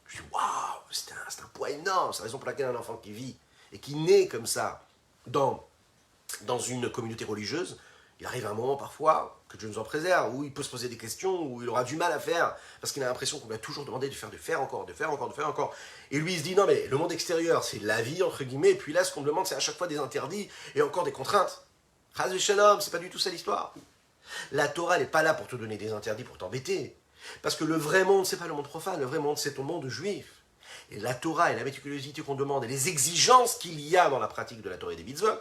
Je dis, waouh, c'est un poids énorme. C'est la raison pour laquelle un enfant qui vit et qui naît comme ça dans une communauté religieuse, il arrive un moment parfois, que Dieu nous en préserve, où il peut se poser des questions, où il aura du mal à faire, parce qu'il a l'impression qu'on lui a toujours demandé de faire encore. Et lui, il se dit, non mais le monde extérieur, c'est la vie, entre guillemets, et puis là, ce qu'on me demande, c'est à chaque fois des interdits, et encore des contraintes. Chas v'shalom, c'est pas du tout ça l'histoire. La Torah, elle n'est pas là pour te donner des interdits, pour t'embêter. Parce que le vrai monde, c'est pas le monde profane, le vrai monde, c'est ton monde juif. Et la Torah et la méticulosité qu'on demande, et les exigences qu'il y a dans la pratique de la Torah et des mitzvot,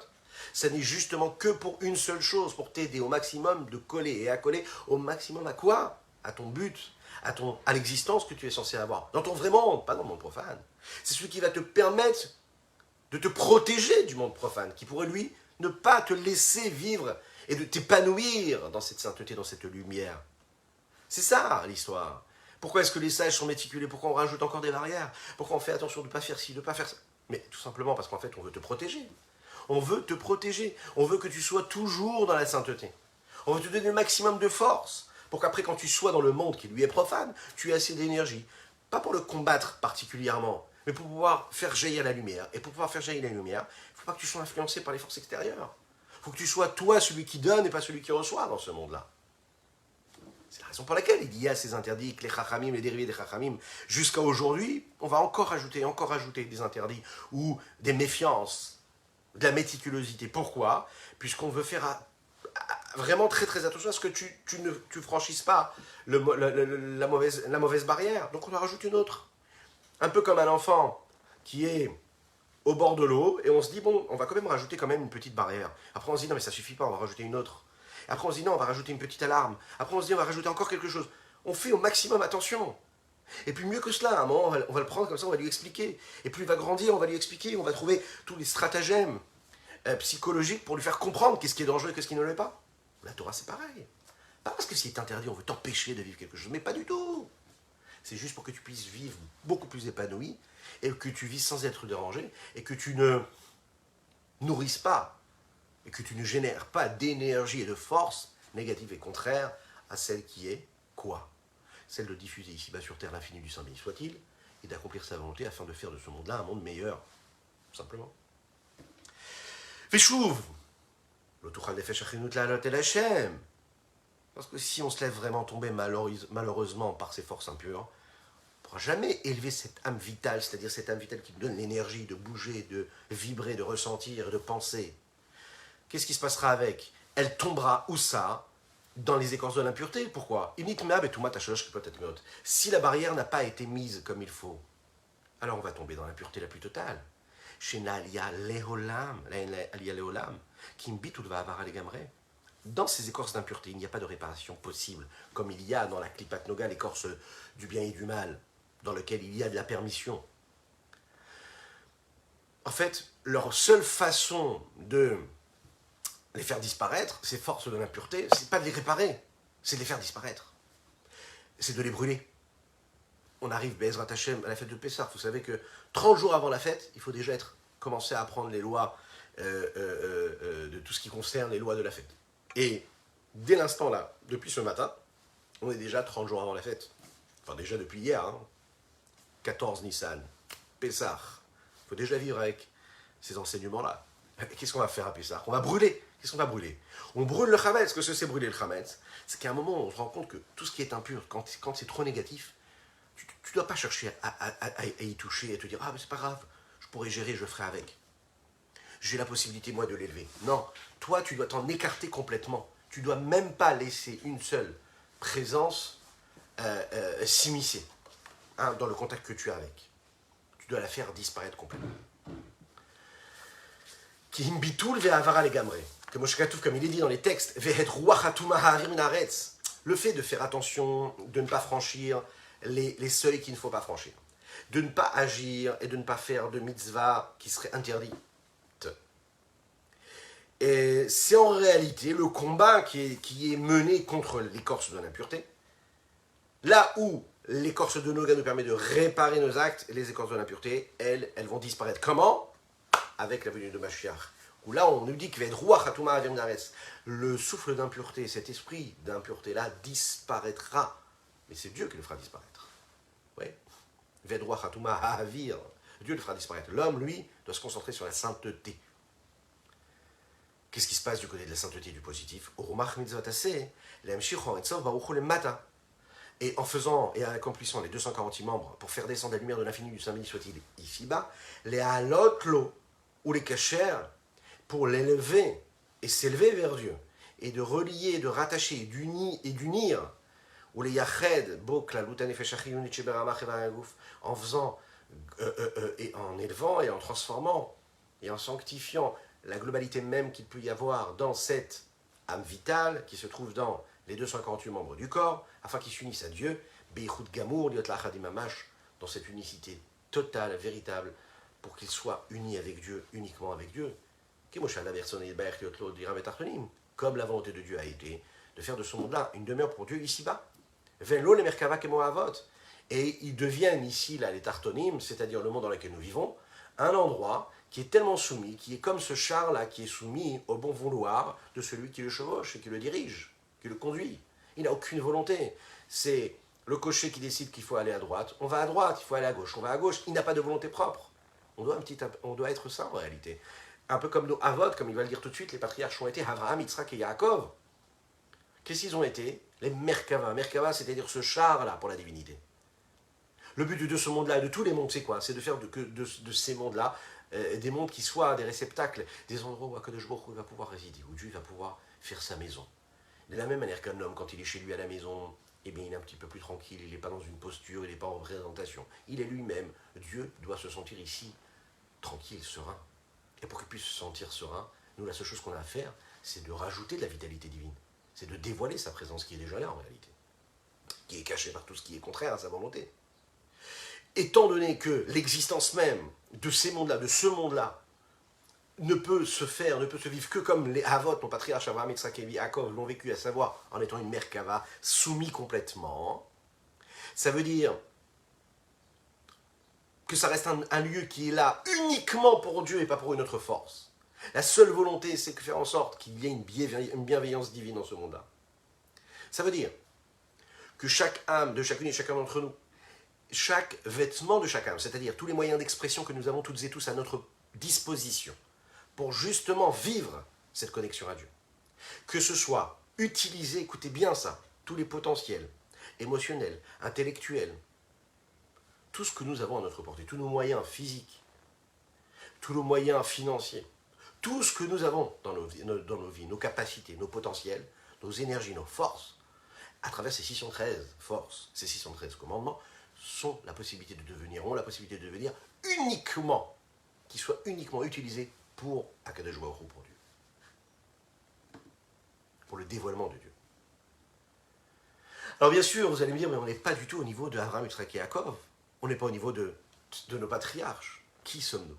ça n'est justement que pour une seule chose, pour t'aider au maximum de coller et à coller au maximum à quoi? À ton but, à l'existence que tu es censé avoir. Dans ton vrai monde, pas dans le monde profane. C'est celui qui va te permettre de te protéger du monde profane, qui pourrait lui ne pas te laisser vivre et de t'épanouir dans cette sainteté, dans cette lumière. C'est ça l'histoire. Pourquoi est-ce que les sages sont méticulés? Pourquoi on rajoute encore des barrières? Pourquoi on fait attention de ne pas faire ci, de ne pas faire ça? Mais tout simplement parce qu'en fait on veut te protéger. On veut te protéger. On veut que tu sois toujours dans la sainteté. On veut te donner le maximum de force pour qu'après, quand tu sois dans le monde qui lui est profane, tu aies assez d'énergie. Pas pour le combattre particulièrement, mais pour pouvoir faire jaillir la lumière. Et pour pouvoir faire jaillir la lumière, il ne faut pas que tu sois influencé par les forces extérieures. Il faut que tu sois toi celui qui donne et pas celui qui reçoit dans ce monde-là. C'est la raison pour laquelle il y a ces interdits, que les chachamim, les dérivés des chachamim, jusqu'à aujourd'hui, on va encore rajouter des interdits ou des méfiances, de la méticulosité. Pourquoi? Puisqu'on veut faire vraiment très très attention à ce que tu ne franchisses pas la mauvaise barrière. Donc on en rajoute une autre. Un peu comme un enfant qui est au bord de l'eau et on se dit, bon, on va quand même rajouter quand même une petite barrière. Après on se dit, non mais ça suffit pas, on va rajouter une autre. Après on se dit, non, on va rajouter une petite alarme. Après on se dit, on va rajouter encore quelque chose. On fait au maximum attention. Et puis mieux que cela, à un moment, on va le prendre comme ça, on va lui expliquer. Et plus il va grandir, on va lui expliquer, on va trouver tous les stratagèmes psychologiques pour lui faire comprendre qu'est-ce qui est dangereux et qu'est-ce qui ne l'est pas. La Torah, c'est pareil. Pas parce que si c'est interdit, on veut t'empêcher de vivre quelque chose, mais pas du tout. C'est juste pour que tu puisses vivre beaucoup plus épanoui, et que tu vives sans être dérangé, et que tu ne nourrisses pas, et que tu ne génères pas d'énergie et de force négative et contraire à celle qui est quoi? Celle de diffuser ici-bas sur terre l'infini du Saint béni soit-il, et d'accomplir sa volonté afin de faire de ce monde-là un monde meilleur, tout simplement. Feshuv, l'autochal des feshachinut la halot el Hashem. Parce que si on se lève vraiment tombé malheureusement par ces forces impures, on ne pourra jamais élever cette âme vitale, c'est-à-dire cette âme vitale qui nous donne l'énergie de bouger, de vibrer, de ressentir, de penser. Qu'est-ce qui se passera avec? elle tombera où ça? Dans les écorces de l'impureté. Pourquoi? Si la barrière n'a pas été mise comme il faut, alors on va tomber dans l'impureté la plus totale. Dans ces écorces d'impureté, il n'y a pas de réparation possible, comme il y a dans la Klipat Noga, l'écorce du bien et du mal, dans lequel il y a de la permission. En fait, leur seule façon de les faire disparaître, ces forces de l'impureté, c'est pas de les réparer, c'est de les faire disparaître. C'est de les brûler. On arrive, Be'ezrat Hashem, à la fête de Pessah. Vous savez que 30 jours avant la fête, il faut déjà commencer à apprendre les lois de tout ce qui concerne les lois de la fête. Et dès l'instant là, depuis ce matin, on est déjà 30 jours avant la fête. Enfin déjà depuis hier, 14 Nissan, Pessah. Il faut déjà vivre avec ces enseignements-là. Qu'est-ce qu'on va faire à Pessah? On va brûler. Qu'est-ce qu'on va brûler? On brûle le Chametz. Qu'est-ce que c'est brûler le Chametz? C'est qu'à un moment, on se rend compte que tout ce qui est impur, quand c'est trop négatif, tu ne dois pas chercher à y toucher et te dire « Ah, mais c'est pas grave, je pourrais gérer, je ferai avec. J'ai la possibilité, moi, de l'élever. » Non, toi, tu dois t'en écarter complètement. Tu ne dois même pas laisser une seule présence s'immiscer dans le contact que tu as avec. Tu dois la faire disparaître complètement. Ki him bitul ve'avara legamre. Comme il est dit dans les textes, le fait de faire attention, de ne pas franchir les seuils qu'il ne faut pas franchir, de ne pas agir et de ne pas faire de mitzvah qui serait interdite. Et c'est en réalité le combat qui est mené contre l'écorce de l'impureté, là où l'écorce de Noga nous permet de réparer nos actes, et les écorces de l'impureté, elles vont disparaître. Comment? Avec la venue de Mashiach. Où là, on nous dit que le souffle d'impureté, cet esprit d'impureté-là, disparaîtra. Mais c'est Dieu qui le fera disparaître. Oui. Dieu le fera disparaître. L'homme, lui, doit se concentrer sur la sainteté. Qu'est-ce qui se passe du côté de la sainteté du positif? Et en faisant et en accomplissant les 240 membres pour faire descendre la lumière de l'infini du Saint béni soit-il ici-bas, les halotlo ou les kacher, pour l'élever et s'élever vers Dieu, et de relier, de rattacher, d'unir, ou les yached, en faisant, et en élevant, et en transformant, et en sanctifiant la globalité même qu'il peut y avoir dans cette âme vitale qui se trouve dans les 248 membres du corps, afin qu'ils s'unissent à Dieu, dans cette unicité totale, véritable, pour qu'ils soient unis avec Dieu, uniquement avec Dieu. Comme la volonté de Dieu a été de faire de ce monde-là une demeure pour Dieu ici-bas. Et ils deviennent ici, là, les Tartonim, c'est-à-dire le monde dans lequel nous vivons, un endroit qui est tellement soumis, qui est comme ce char-là, qui est soumis au bon vouloir de celui qui le chevauche et qui le dirige, qui le conduit. Il n'a aucune volonté. C'est le cocher qui décide qu'il faut aller à droite. On va à droite, il faut aller à gauche. On va à gauche, il n'a pas de volonté propre. On doit être ça en réalité. Un peu comme nos Avot, comme il va le dire tout de suite, les patriarches ont été Avraham, Yitzhak et Yaakov. Qu'est-ce qu'ils ont été? Les Merkava. Merkava, c'est-à-dire ce char-là pour la divinité. Le but de ce monde-là et de tous les mondes, c'est quoi? C'est de faire de ces mondes-là des mondes qui soient des réceptacles, des endroits où Akadosh Baruch Hu va pouvoir résider, où Dieu va pouvoir faire sa maison. De la même manière qu'un homme, quand il est chez lui à la maison, eh bien, il est un petit peu plus tranquille, il n'est pas dans une posture, il n'est pas en représentation. Il est lui-même. Dieu doit se sentir ici tranquille, serein. Et pour qu'il puisse se sentir serein, nous, la seule chose qu'on a à faire, c'est de rajouter de la vitalité divine. C'est de dévoiler sa présence qui est déjà là en réalité, qui est cachée par tout ce qui est contraire à sa volonté. Étant donné que l'existence même de ces mondes-là, de ce monde-là, ne peut se vivre que comme les Havot, nos patriarches Abraham, Yitzhak et Yaakov l'ont vécu, à savoir en étant une Merkava, soumis complètement, ça veut dire que ça reste un lieu qui est là uniquement pour Dieu et pas pour une autre force. La seule volonté, c'est de faire en sorte qu'il y ait une bienveillance divine dans ce monde-là. Ça veut dire que chaque âme de chacune et chacun d'entre nous, chaque vêtement de chaque âme, c'est-à-dire tous les moyens d'expression que nous avons toutes et tous à notre disposition pour justement vivre cette connexion à Dieu, que ce soit utiliser, écoutez bien ça, tous les potentiels émotionnels, intellectuels, tout ce que nous avons à notre portée, tous nos moyens physiques, tous nos moyens financiers, tout ce que nous avons dans nos vies, nos capacités, nos potentiels, nos énergies, nos forces, à travers ces 613 forces, ces 613 commandements, ont la possibilité de devenir uniquement, qui soient uniquement utilisés pour Akadosh Baruch Hu, pour Dieu. Pour le dévoilement de Dieu. Alors bien sûr, vous allez me dire, mais on n'est pas du tout au niveau de Abraham, Yitzhak et Yaakov. On n'est pas au niveau de nos patriarches. Qui sommes-nous?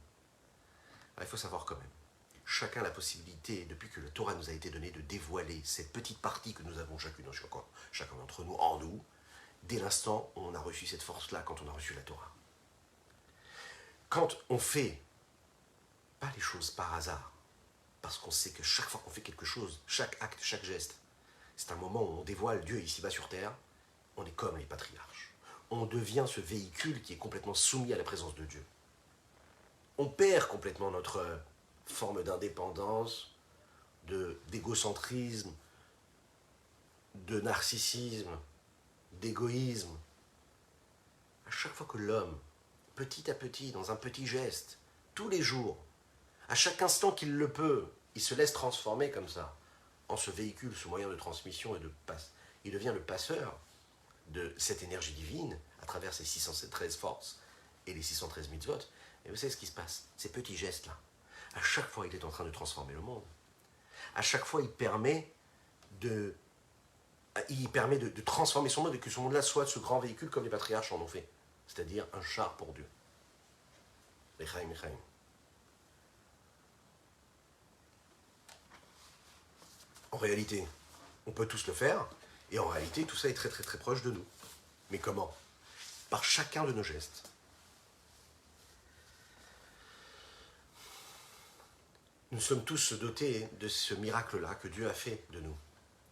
Alors, il faut savoir quand même. Chacun a la possibilité, depuis que la Torah nous a été donnée, de dévoiler cette petite partie que nous avons chacun d'entre nous, en nous, dès l'instant où on a reçu cette force-là, quand on a reçu la Torah. Quand on fait pas les choses par hasard, parce qu'on sait que chaque fois qu'on fait quelque chose, chaque acte, chaque geste, c'est un moment où on dévoile Dieu ici-bas sur terre, on est comme les patriarches. On devient ce véhicule qui est complètement soumis à la présence de Dieu. On perd complètement notre forme d'indépendance, d'égocentrisme, de narcissisme, d'égoïsme. À chaque fois que l'homme, petit à petit, dans un petit geste, tous les jours, à chaque instant qu'il le peut, il se laisse transformer comme ça, en ce véhicule, ce moyen de transmission et de passe. Il devient le passeur de cette énergie divine à travers ces 613 forces et les 613 mitzvot. Et vous savez ce qui se passe? Ces petits gestes-là, à chaque fois, il est en train de transformer le monde. À chaque fois, il permet de transformer son monde et que ce monde-là soit ce grand véhicule comme les patriarches en ont fait. C'est-à-dire un char pour Dieu. L'Echaim, l'Echaim. En réalité, on peut tous le faire, et en réalité, tout ça est très très très proche de nous. Mais comment? Par chacun de nos gestes. Nous sommes tous dotés de ce miracle-là que Dieu a fait de nous,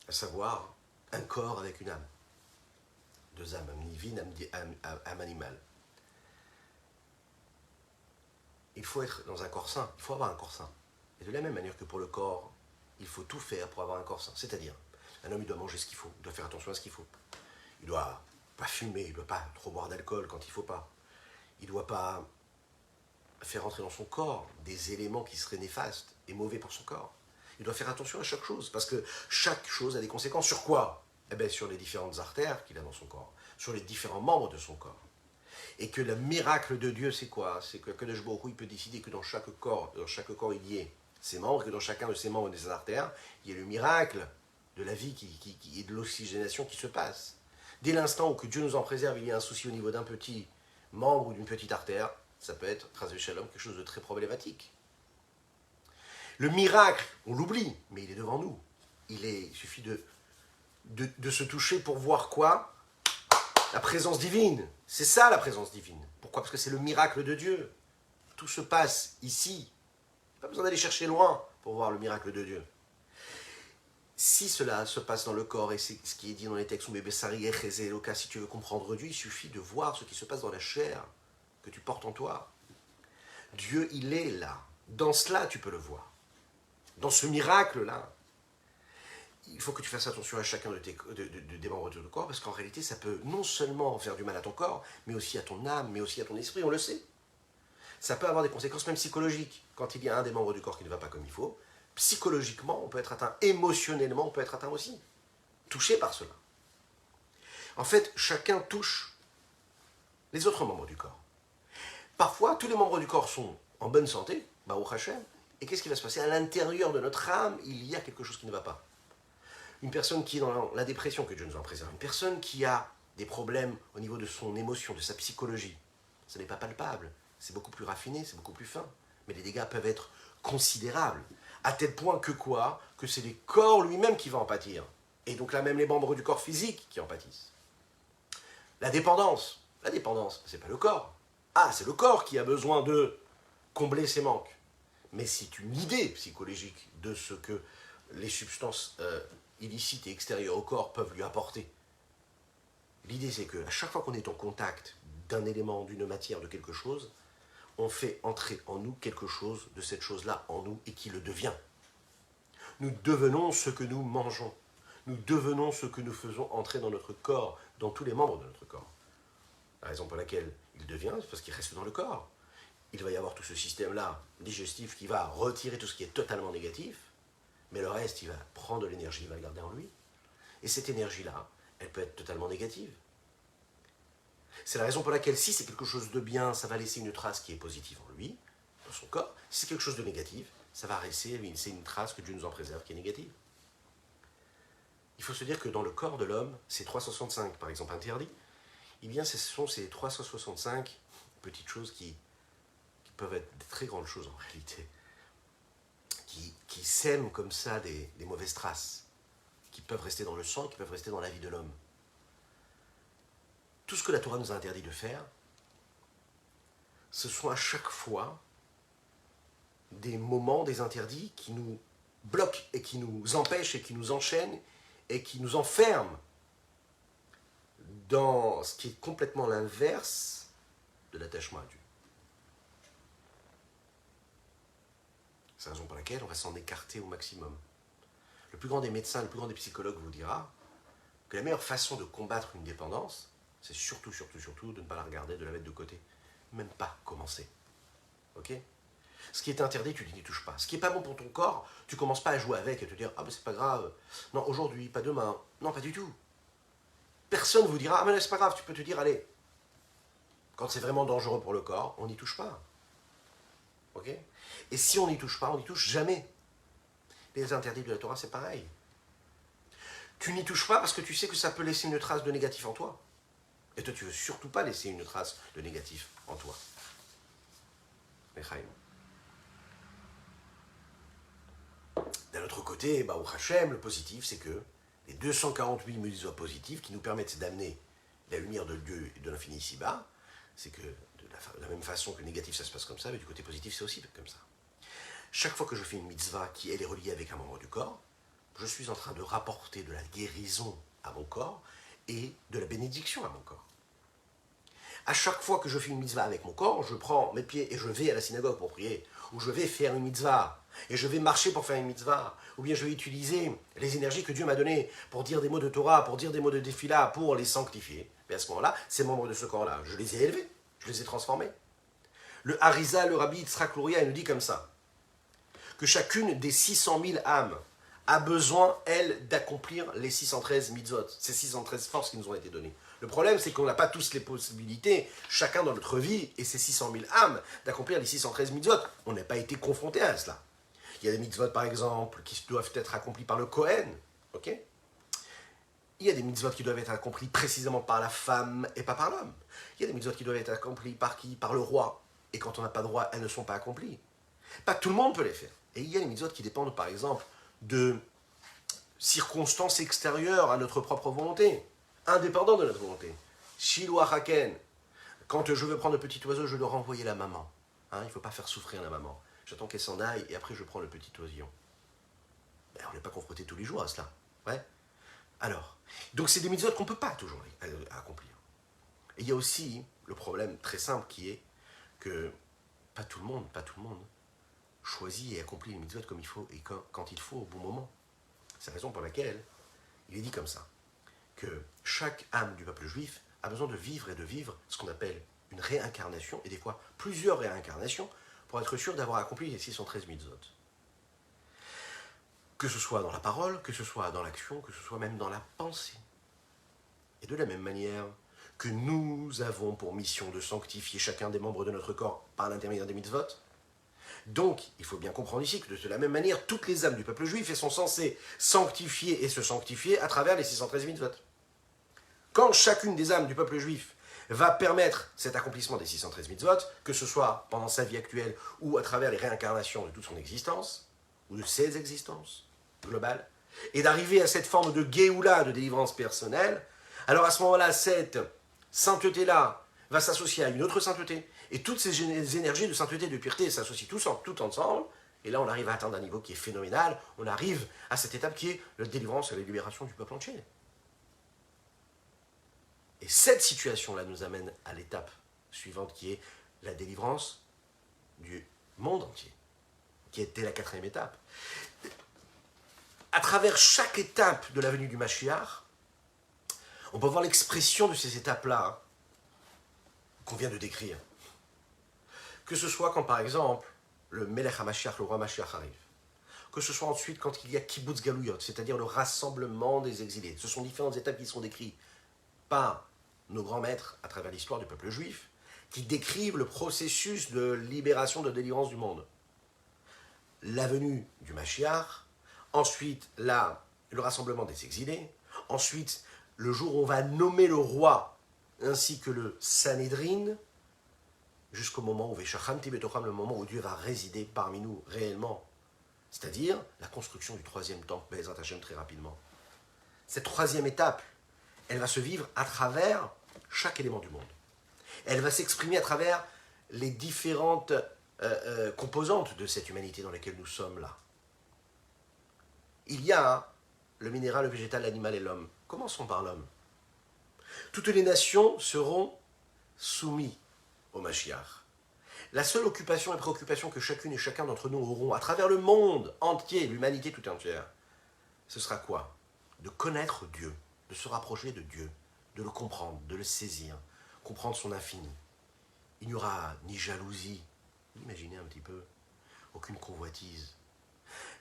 à savoir un corps avec une âme. Deux âmes, âme divine, âme animale. Il faut être dans un corps sain, il faut avoir un corps sain. Et de la même manière que pour le corps, il faut tout faire pour avoir un corps sain. C'est-à-dire, un homme, il doit manger ce qu'il faut, il doit faire attention à ce qu'il faut. Il ne doit pas fumer, il ne doit pas trop boire d'alcool quand il ne faut pas. Il ne doit pas faire entrer dans son corps des éléments qui seraient néfastes et mauvais pour son corps. Il doit faire attention à chaque chose, parce que chaque chose a des conséquences. Sur quoi? Eh bien, sur les différentes artères qu'il a dans son corps, sur les différents membres de son corps. Et que le miracle de Dieu, c'est quoi? C'est que Kadosh Baruch Hu, il peut décider que dans chaque corps, il y ait ses membres, que dans chacun de ses membres et de ses artères, il y ait le miracle de la vie et de l'oxygénation qui se passe. Dès l'instant où que Dieu nous en préserve, il y a un souci au niveau d'un petit membre ou d'une petite artère, ça peut être, Chas v'Shalom, quelque chose de très problématique. Le miracle, on l'oublie, mais il est devant nous. Il suffit de se toucher pour voir quoi? La présence divine. C'est ça la présence divine. Pourquoi? Parce que c'est le miracle de Dieu. Tout se passe ici. Pas besoin d'aller chercher loin pour voir le miracle de Dieu. Si cela se passe dans le corps, et c'est ce qui est dit dans les textes, si tu veux comprendre Dieu, il suffit de voir ce qui se passe dans la chair que tu portes en toi. Dieu, il est là. Dans cela, tu peux le voir. Dans ce miracle-là. Il faut que tu fasses attention à chacun des membres de ton corps, parce qu'en réalité, ça peut non seulement faire du mal à ton corps, mais aussi à ton âme, mais aussi à ton esprit, on le sait. Ça peut avoir des conséquences même psychologiques. Quand il y a un des membres du corps qui ne va pas comme il faut, psychologiquement, on peut être atteint, émotionnellement, on peut être atteint aussi. Touché par cela. En fait, chacun touche les autres membres du corps. Parfois, tous les membres du corps sont en bonne santé, Baruch Hashem, et qu'est-ce qui va se passer? À l'intérieur de notre âme, il y a quelque chose qui ne va pas. Une personne qui est dans la dépression, que Dieu nous en préserve, une personne qui a des problèmes au niveau de son émotion, de sa psychologie, ce n'est pas palpable, c'est beaucoup plus raffiné, c'est beaucoup plus fin, mais les dégâts peuvent être considérables, à tel point que quoi? Que c'est le corps lui-même qui va en pâtir, et donc là même les membres du corps physique qui en pâtissent. La dépendance, c'est pas le corps, c'est le corps qui a besoin de combler ses manques, mais c'est une idée psychologique de ce que les substances illicites et extérieures au corps peuvent lui apporter. L'idée, c'est qu'à chaque fois qu'on est en contact d'un élément, d'une matière, de quelque chose, on fait entrer en nous quelque chose de cette chose-là en nous et qui le devient. Nous devenons ce que nous mangeons. Nous devenons ce que nous faisons entrer dans notre corps, dans tous les membres de notre corps. La raison pour laquelle il devient, c'est parce qu'il reste dans le corps. il va y avoir tout ce système-là digestif qui va retirer tout ce qui est totalement négatif, mais le reste, il va prendre de l'énergie, il va le garder en lui. Et cette énergie-là, elle peut être totalement négative. C'est la raison pour laquelle, si c'est quelque chose de bien, ça va laisser une trace qui est positive en lui, dans son corps. Si c'est quelque chose de négatif, ça va laisser une trace, que Dieu nous en préserve, qui est négative. Il faut se dire que dans le corps de l'homme, ces 365, par exemple, interdits, eh bien, ce sont ces 365 petites choses qui peuvent être des très grandes choses en réalité, qui sèment comme ça des mauvaises traces, qui peuvent rester dans le sang, qui peuvent rester dans la vie de l'homme. Tout ce que la Torah nous a interdit de faire, ce sont à chaque fois des moments, des interdits qui nous bloquent et qui nous empêchent et qui nous enchaînent et qui nous enferment dans ce qui est complètement l'inverse de l'attachement à Dieu. C'est la raison pour laquelle on va s'en écarter au maximum. Le plus grand des médecins, le plus grand des psychologues vous dira que la meilleure façon de combattre une dépendance, c'est surtout de ne pas la regarder, de la mettre de côté. Même pas commencer. Ok ? Ce qui est interdit, tu n'y touches pas. Ce qui n'est pas bon pour ton corps, tu ne commences pas à jouer avec et te dire « Ah ben c'est pas grave, non aujourd'hui, pas demain. » Non, pas du tout. Personne ne vous dira « Ah mais c'est pas grave, tu peux te dire « Allez, quand c'est vraiment dangereux pour le corps, on n'y touche pas. » Ok ? Et si on n'y touche pas, on n'y touche jamais. Les interdits de la Torah, c'est pareil. Tu n'y touches pas parce que tu sais que ça peut laisser une trace de négatif en toi. Et toi, tu ne veux surtout pas laisser une trace de négatif en toi. D'un autre côté, au Hachem, le positif, c'est que les 248 mitzvot positifs qui nous permettent d'amener la lumière de Dieu et de l'infini ici-bas, c'est que de la même façon que le négatif, ça se passe comme ça, mais du côté positif, c'est aussi comme ça. Chaque fois que je fais une mitzvah qui, elle, est reliée avec un membre du corps, je suis en train de rapporter de la guérison à mon corps et de la bénédiction à mon corps. À chaque fois que je fais une mitzvah avec mon corps, je prends mes pieds et je vais à la synagogue pour prier, ou je vais faire une mitzvah, et je vais marcher pour faire une mitzvah, ou bien je vais utiliser les énergies que Dieu m'a données pour dire des mots de Torah, pour dire des mots de défila, pour les sanctifier. Et à ce moment-là, ces membres de ce corps-là, je les ai élevés, je les ai transformés. Le Harizal, le Rabbi Yitzhak Luria, il nous dit comme ça, que chacune des 600 000 âmes a besoin, elle, d'accomplir les 613 mitzvot, ces 613 forces qui nous ont été données. Le problème, c'est qu'on n'a pas tous les possibilités, chacun dans notre vie, et ces 600 000 âmes, d'accomplir les 613 mitzvot. On n'a pas été confronté à cela. Il y a des mitzvot, par exemple, qui doivent être accomplis par le Kohen, ok ? Il y a des mitzvot qui doivent être accomplis précisément par la femme et pas par l'homme. Il y a des mitzvot qui doivent être accomplis par qui ? Par le roi. Et quand on n'a pas de roi, elles ne sont pas accomplies. Pas tout le monde peut les faire. Et il y a des mitzvot qui dépendent, par exemple, de circonstances extérieures à notre propre volonté, indépendant de notre volonté. Shiloh Haken, quand je veux prendre le petit oiseau, je dois renvoyer la maman. Il ne faut pas faire souffrir la maman. J'attends qu'elle s'en aille et après je prends le petit oisillon. Ben, on n'est pas confronté tous les jours à cela. Ouais. Alors, donc c'est des mitzvot qu'on ne peut pas toujours accomplir. Et il y a aussi le problème très simple qui est que pas tout le monde choisit et accomplit les mitzvot comme il faut et quand il faut au bon moment. C'est la raison pour laquelle il est dit comme ça, que chaque âme du peuple juif a besoin de vivre ce qu'on appelle une réincarnation, et des fois plusieurs réincarnations, pour être sûr d'avoir accompli les 613 mitzvot. Que ce soit dans la parole, que ce soit dans l'action, que ce soit même dans la pensée. Et de la même manière que nous avons pour mission de sanctifier chacun des membres de notre corps par l'intermédiaire des mitzvot, donc, il faut bien comprendre ici que de la même manière, toutes les âmes du peuple juif sont censées sanctifier et se sanctifier à travers les 613 mitzvot. Quand chacune des âmes du peuple juif va permettre cet accomplissement des 613 mitzvot, que ce soit pendant sa vie actuelle ou à travers les réincarnations de toute son existence, ou de ses existences globales, et d'arriver à cette forme de Géoula, de délivrance personnelle, alors à ce moment-là, cette sainteté-là va s'associer à une autre sainteté, et toutes ces énergies de sainteté et de pureté s'associent tout ensemble, et là on arrive à atteindre un niveau qui est phénoménal, on arrive à cette étape qui est la délivrance et la libération du peuple entier. Et cette situation-là nous amène à l'étape suivante qui est la délivrance du monde entier, qui était la 4e étape. À travers chaque étape de la venue du Mashiach, on peut voir l'expression de ces étapes-là qu'on vient de décrire. Que ce soit quand, par exemple, le Melech HaMashiach, le roi Mashiach arrive. Que ce soit ensuite quand il y a Kibbutz Galouyot, c'est-à-dire le rassemblement des exilés. Ce sont différentes étapes qui sont décrites par nos grands maîtres à travers l'histoire du peuple juif, qui décrivent le processus de libération, de délivrance du monde. La venue du Mashiach, ensuite le rassemblement des exilés, ensuite le jour où on va nommer le roi ainsi que le Sanhédrin, jusqu'au moment où Veshachanti Betocham, le moment où Dieu va résider parmi nous réellement. C'est-à-dire la construction du troisième temple, Be'ezrat Hashem, très rapidement. Cette troisième étape, elle va se vivre à travers chaque élément du monde. Elle va s'exprimer à travers les différentes composantes de cette humanité dans laquelle nous sommes là. Il y a le minéral, le végétal, l'animal et l'homme. Commençons par l'homme. Toutes les nations seront soumises au Mashiach. La seule occupation et préoccupation que chacune et chacun d'entre nous auront à travers le monde entier, l'humanité tout entière, ce sera quoi? De connaître Dieu, de se rapprocher de Dieu, de le comprendre, de le saisir, comprendre son infini. Il n'y aura ni jalousie, imaginez un petit peu, aucune convoitise,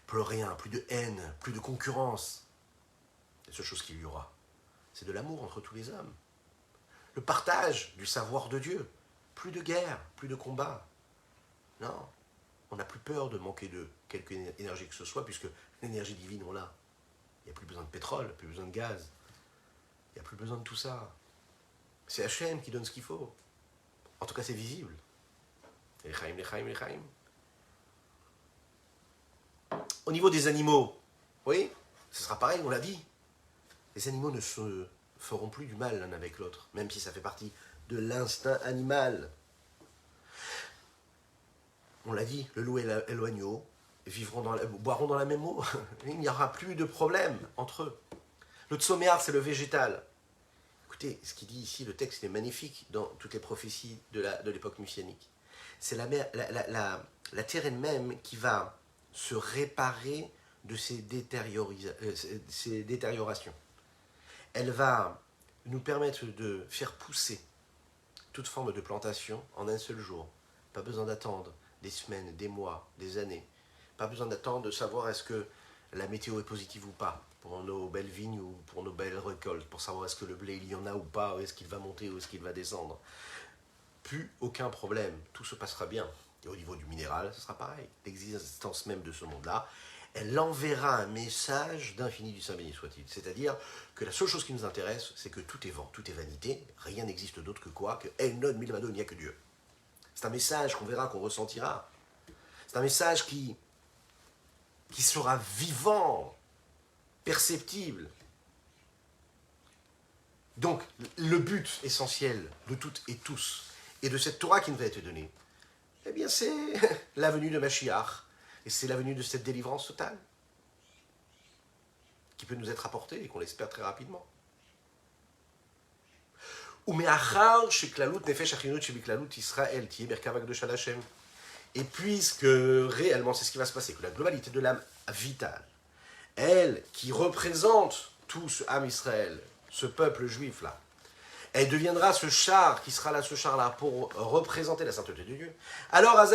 plus rien, plus de haine, plus de concurrence. La seule chose qu'il y aura, c'est de l'amour entre tous les hommes. Le partage du savoir de Dieu. Plus de guerre, plus de combat. Non, on n'a plus peur de manquer de quelque énergie que ce soit, puisque l'énergie divine, on l'a. Il n'y a plus besoin de pétrole, plus besoin de gaz. Il n'y a plus besoin de tout ça. C'est Hachem qui donne ce qu'il faut. En tout cas, c'est visible. Lechaim, lechaim, lechaim. Au niveau des animaux, oui, ce sera pareil, on l'a dit. Les animaux ne se feront plus du mal l'un avec l'autre, même si ça fait partie de l'instinct animal. On l'a dit, le loup et l'agneau boiront dans la même eau. Il n'y aura plus de problème entre eux. Le tsoméar, c'est le végétal. Écoutez, ce qu'il dit ici, le texte est magnifique dans toutes les prophéties de l'époque messianique. C'est la terre elle-même qui va se réparer de ses détériorations. Elle va nous permettre de faire pousser toute forme de plantation en un seul jour. Pas besoin d'attendre des semaines, des mois, des années. Pas besoin d'attendre de savoir est-ce que la météo est positive ou pas pour nos belles vignes ou pour nos belles récoltes, pour savoir est-ce que le blé il y en a ou pas, ou est-ce qu'il va monter ou est-ce qu'il va descendre. Plus aucun problème, tout se passera bien. Et au niveau du minéral, ce sera pareil. L'existence même de ce monde-là, elle enverra un message d'infini du Saint béni soit-il. C'est-à-dire que la seule chose qui nous intéresse, c'est que tout est vent, tout est vanité, rien n'existe d'autre que quoi? Que El Non Milvado, il n'y a que Dieu. C'est un message qu'on verra, qu'on ressentira. C'est un message qui sera vivant, perceptible. Donc, le but essentiel de toutes et tous, et de cette Torah qui nous a été donnée, eh bien, c'est la venue de Mashiach, et c'est la venue de cette délivrance totale, qui peut nous être apportée, et qu'on l'espère très rapidement. Et puisque réellement c'est ce qui va se passer, que la globalité de l'âme vitale, elle qui représente tout ce âme Israël, ce peuple juif là, elle deviendra ce char qui sera là, ce char là, pour représenter la sainteté de Dieu. Alors la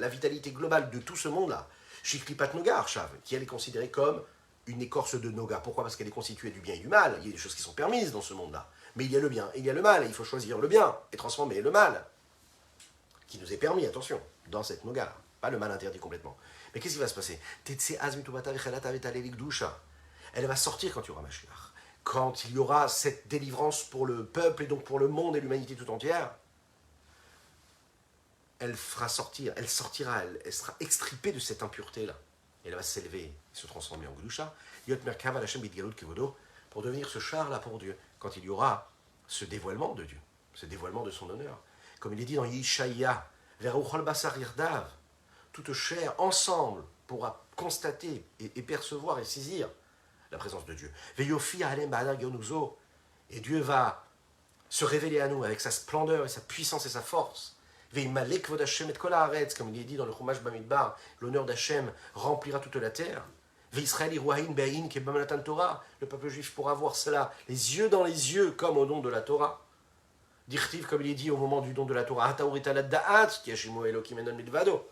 vitalité globale de tout ce monde là, Shiklipat Noga Arshav, qui elle est considérée comme une écorce de Noga. Pourquoi? Parce qu'elle est constituée du bien et du mal. Il y a des choses qui sont permises dans ce monde là. Mais il y a le bien et il y a le mal, et il faut choisir le bien et transformer le mal, qui nous est permis, attention, dans cette Noga, pas le mal interdit complètement. Mais qu'est-ce qui va se passer? Elle va sortir quand il y aura Mashiach. Quand il y aura cette délivrance pour le peuple et donc pour le monde et l'humanité tout entière, elle fera sortir, elle sortira, elle sera extirpée de cette impureté-là. Et elle va s'élever et se transformer en Gdusha, pour devenir ce char-là pour Dieu, quand il y aura ce dévoilement de Dieu, ce dévoilement de son honneur. Comme il est dit dans Yishaïa, toute chair ensemble pourra constater et percevoir et saisir la présence de Dieu. Et Dieu va se révéler à nous avec sa splendeur et sa puissance et sa force. Comme il est dit dans le Chumash Bamidbar, l'honneur d'Hachem remplira toute la terre. Le peuple juif pourra voir cela, les yeux dans les yeux, comme au nom de la Torah. Dirtiv, comme il est dit au moment du don de la Torah, Ata oreta la da'at, qui a chez moi Elohim enon milvado.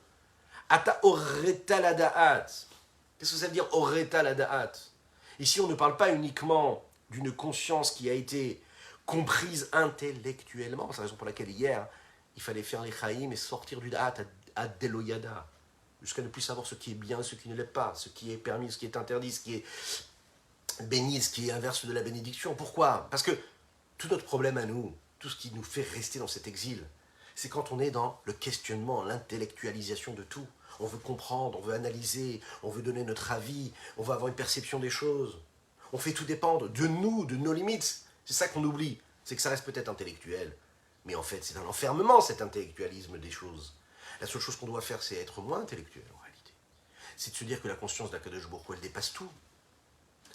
Ata oreta la da'at. Qu'est-ce que ça veut dire oreta la da'at? Ici, on ne parle pas uniquement d'une conscience qui a été comprise intellectuellement. C'est la raison pour laquelle hier, il fallait faire les chaïm et sortir du da'at à deloyada, jusqu'à ne plus savoir ce qui est bien, ce qui ne l'est pas, ce qui est permis, ce qui est interdit, ce qui est béni, ce qui est inverse de la bénédiction. Pourquoi? Parce que tout notre problème à nous, tout ce qui nous fait rester dans cet exil, c'est quand on est dans le questionnement, l'intellectualisation de tout. On veut comprendre, on veut analyser, on veut donner notre avis, on veut avoir une perception des choses. On fait tout dépendre de nous, de nos limites. C'est ça qu'on oublie. C'est que ça reste peut-être intellectuel. Mais en fait, c'est un enfermement, cet intellectualisme des choses. La seule chose qu'on doit faire, c'est être moins intellectuel, en réalité. C'est de se dire que la conscience d'Akadosh Baruch Hu, elle dépasse tout.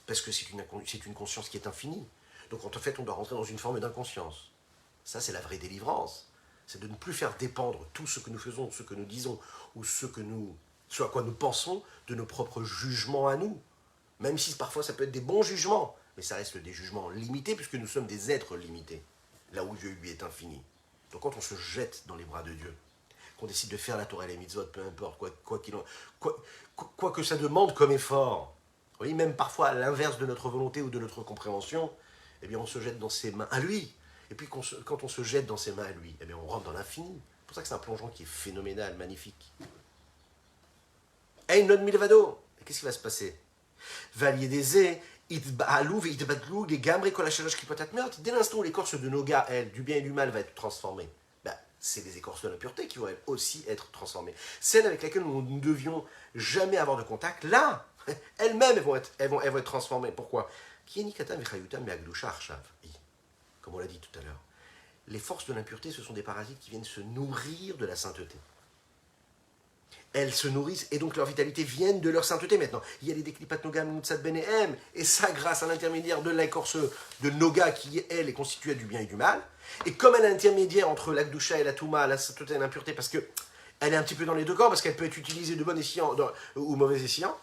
Parce que c'est une conscience qui est infinie. Donc en fait, on doit rentrer dans une forme d'inconscience. Ça, c'est la vraie délivrance. C'est de ne plus faire dépendre tout ce que nous faisons, ce que nous disons, ou ce à quoi nous pensons, de nos propres jugements à nous. Même si parfois ça peut être des bons jugements, mais ça reste des jugements limités, puisque nous sommes des êtres limités, là où Dieu lui est infini. Donc quand on se jette dans les bras de Dieu, qu'on décide de faire la Torah et les mitzvot, peu importe, quoi que ça demande comme effort, vous voyez, même parfois à l'inverse de notre volonté ou de notre compréhension, eh bien on se jette dans ses mains à lui. Et puis quand on se jette dans ses mains à lui, eh bien on rentre dans l'infini. C'est pour ça que c'est un plongeon qui est phénoménal, magnifique. Ein non milvado. Qu'est-ce qui va se passer? Dès l'instant où l'écorce de Noga, elle, du bien et du mal, va être transformée, c'est les écorces de l'impureté qui vont aussi être transformées. Celles avec lesquelles nous ne devions jamais avoir de contact, là, elles-mêmes, elles vont être transformées. Pourquoi? Comme on l'a dit tout à l'heure. Les forces de l'impureté, ce sont des parasites qui viennent se nourrir de la sainteté. Elles se nourrissent et donc leur vitalité viennent de leur sainteté maintenant. Il y a les déclipat noga moutsad benehem, et ça grâce à l'intermédiaire de l'écorce de Noga qui, elle, est constituée du bien et du mal. Et comme elle est intermédiaire entre l'Akdusha et la Touma, la sainteté et l'impureté, parce qu'elle est un petit peu dans les deux camps, parce qu'elle peut être utilisée de bon escient ou mauvais escient.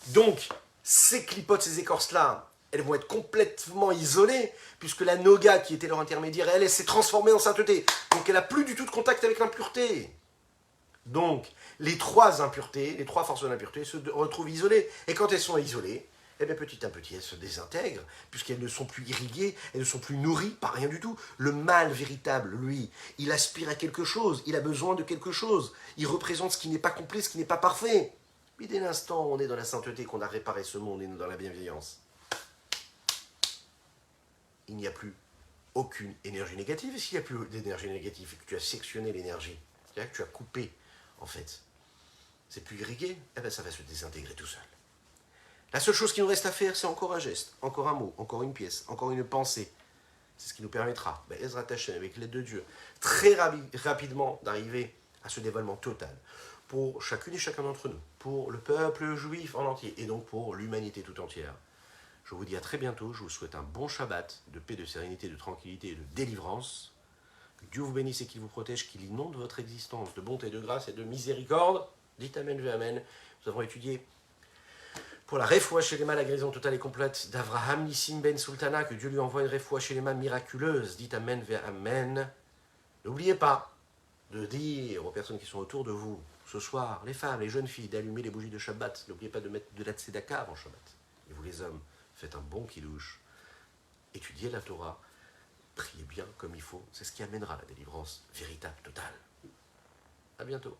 Donc, ces clipotes, ces écorces-là, elles vont être complètement isolées, puisque la Noga, qui était leur intermédiaire, elle s'est transformée en sainteté. Donc elle n'a plus du tout de contact avec l'impureté. Donc, les trois impuretés, les trois forces de l'impureté se retrouvent isolées. Et quand elles sont isolées, eh bien, petit à petit, elles se désintègrent, puisqu'elles ne sont plus irriguées, elles ne sont plus nourries par rien du tout. Le mal véritable, lui, il aspire à quelque chose, il a besoin de quelque chose. Il représente ce qui n'est pas complet, ce qui n'est pas parfait. Mais dès l'instant où on est dans la sainteté, qu'on a réparé ce monde et dans la bienveillance, il n'y a plus aucune énergie négative. Et s'il n'y a plus d'énergie négative et que tu as sectionné l'énergie, c'est-à-dire que tu as coupé, en fait, c'est plus irrigué, eh bien ça va se désintégrer tout seul. La seule chose qui nous reste à faire, c'est encore un geste, encore un mot, encore une pièce, encore une pensée. C'est ce qui nous permettra, Ezrat Hashem, avec l'aide de Dieu, très rapidement d'arriver à ce dévoilement total pour chacune et chacun d'entre nous, pour le peuple juif en entier, et donc pour l'humanité tout entière. Je vous dis à très bientôt, je vous souhaite un bon Shabbat, de paix, de sérénité, de tranquillité et de délivrance. Que Dieu vous bénisse et qu'il vous protège, qu'il inonde votre existence de bonté, de grâce et de miséricorde. Dites Amen, ve Amen. Nous avons étudié pour la Refoua Shelema, la guérison totale et complète d'Avraham Nissim Ben Sultana, que Dieu lui envoie une Refoua Shelema miraculeuse. Dites Amen, ve Amen. N'oubliez pas de dire aux personnes qui sont autour de vous, ce soir, les femmes, les jeunes filles, d'allumer les bougies de Shabbat. N'oubliez pas de mettre de la tzedaka avant Shabbat. Et vous les hommes, faites un bon kidouche. Étudiez la Torah. Priez bien comme il faut. C'est ce qui amènera la délivrance véritable, totale. À bientôt.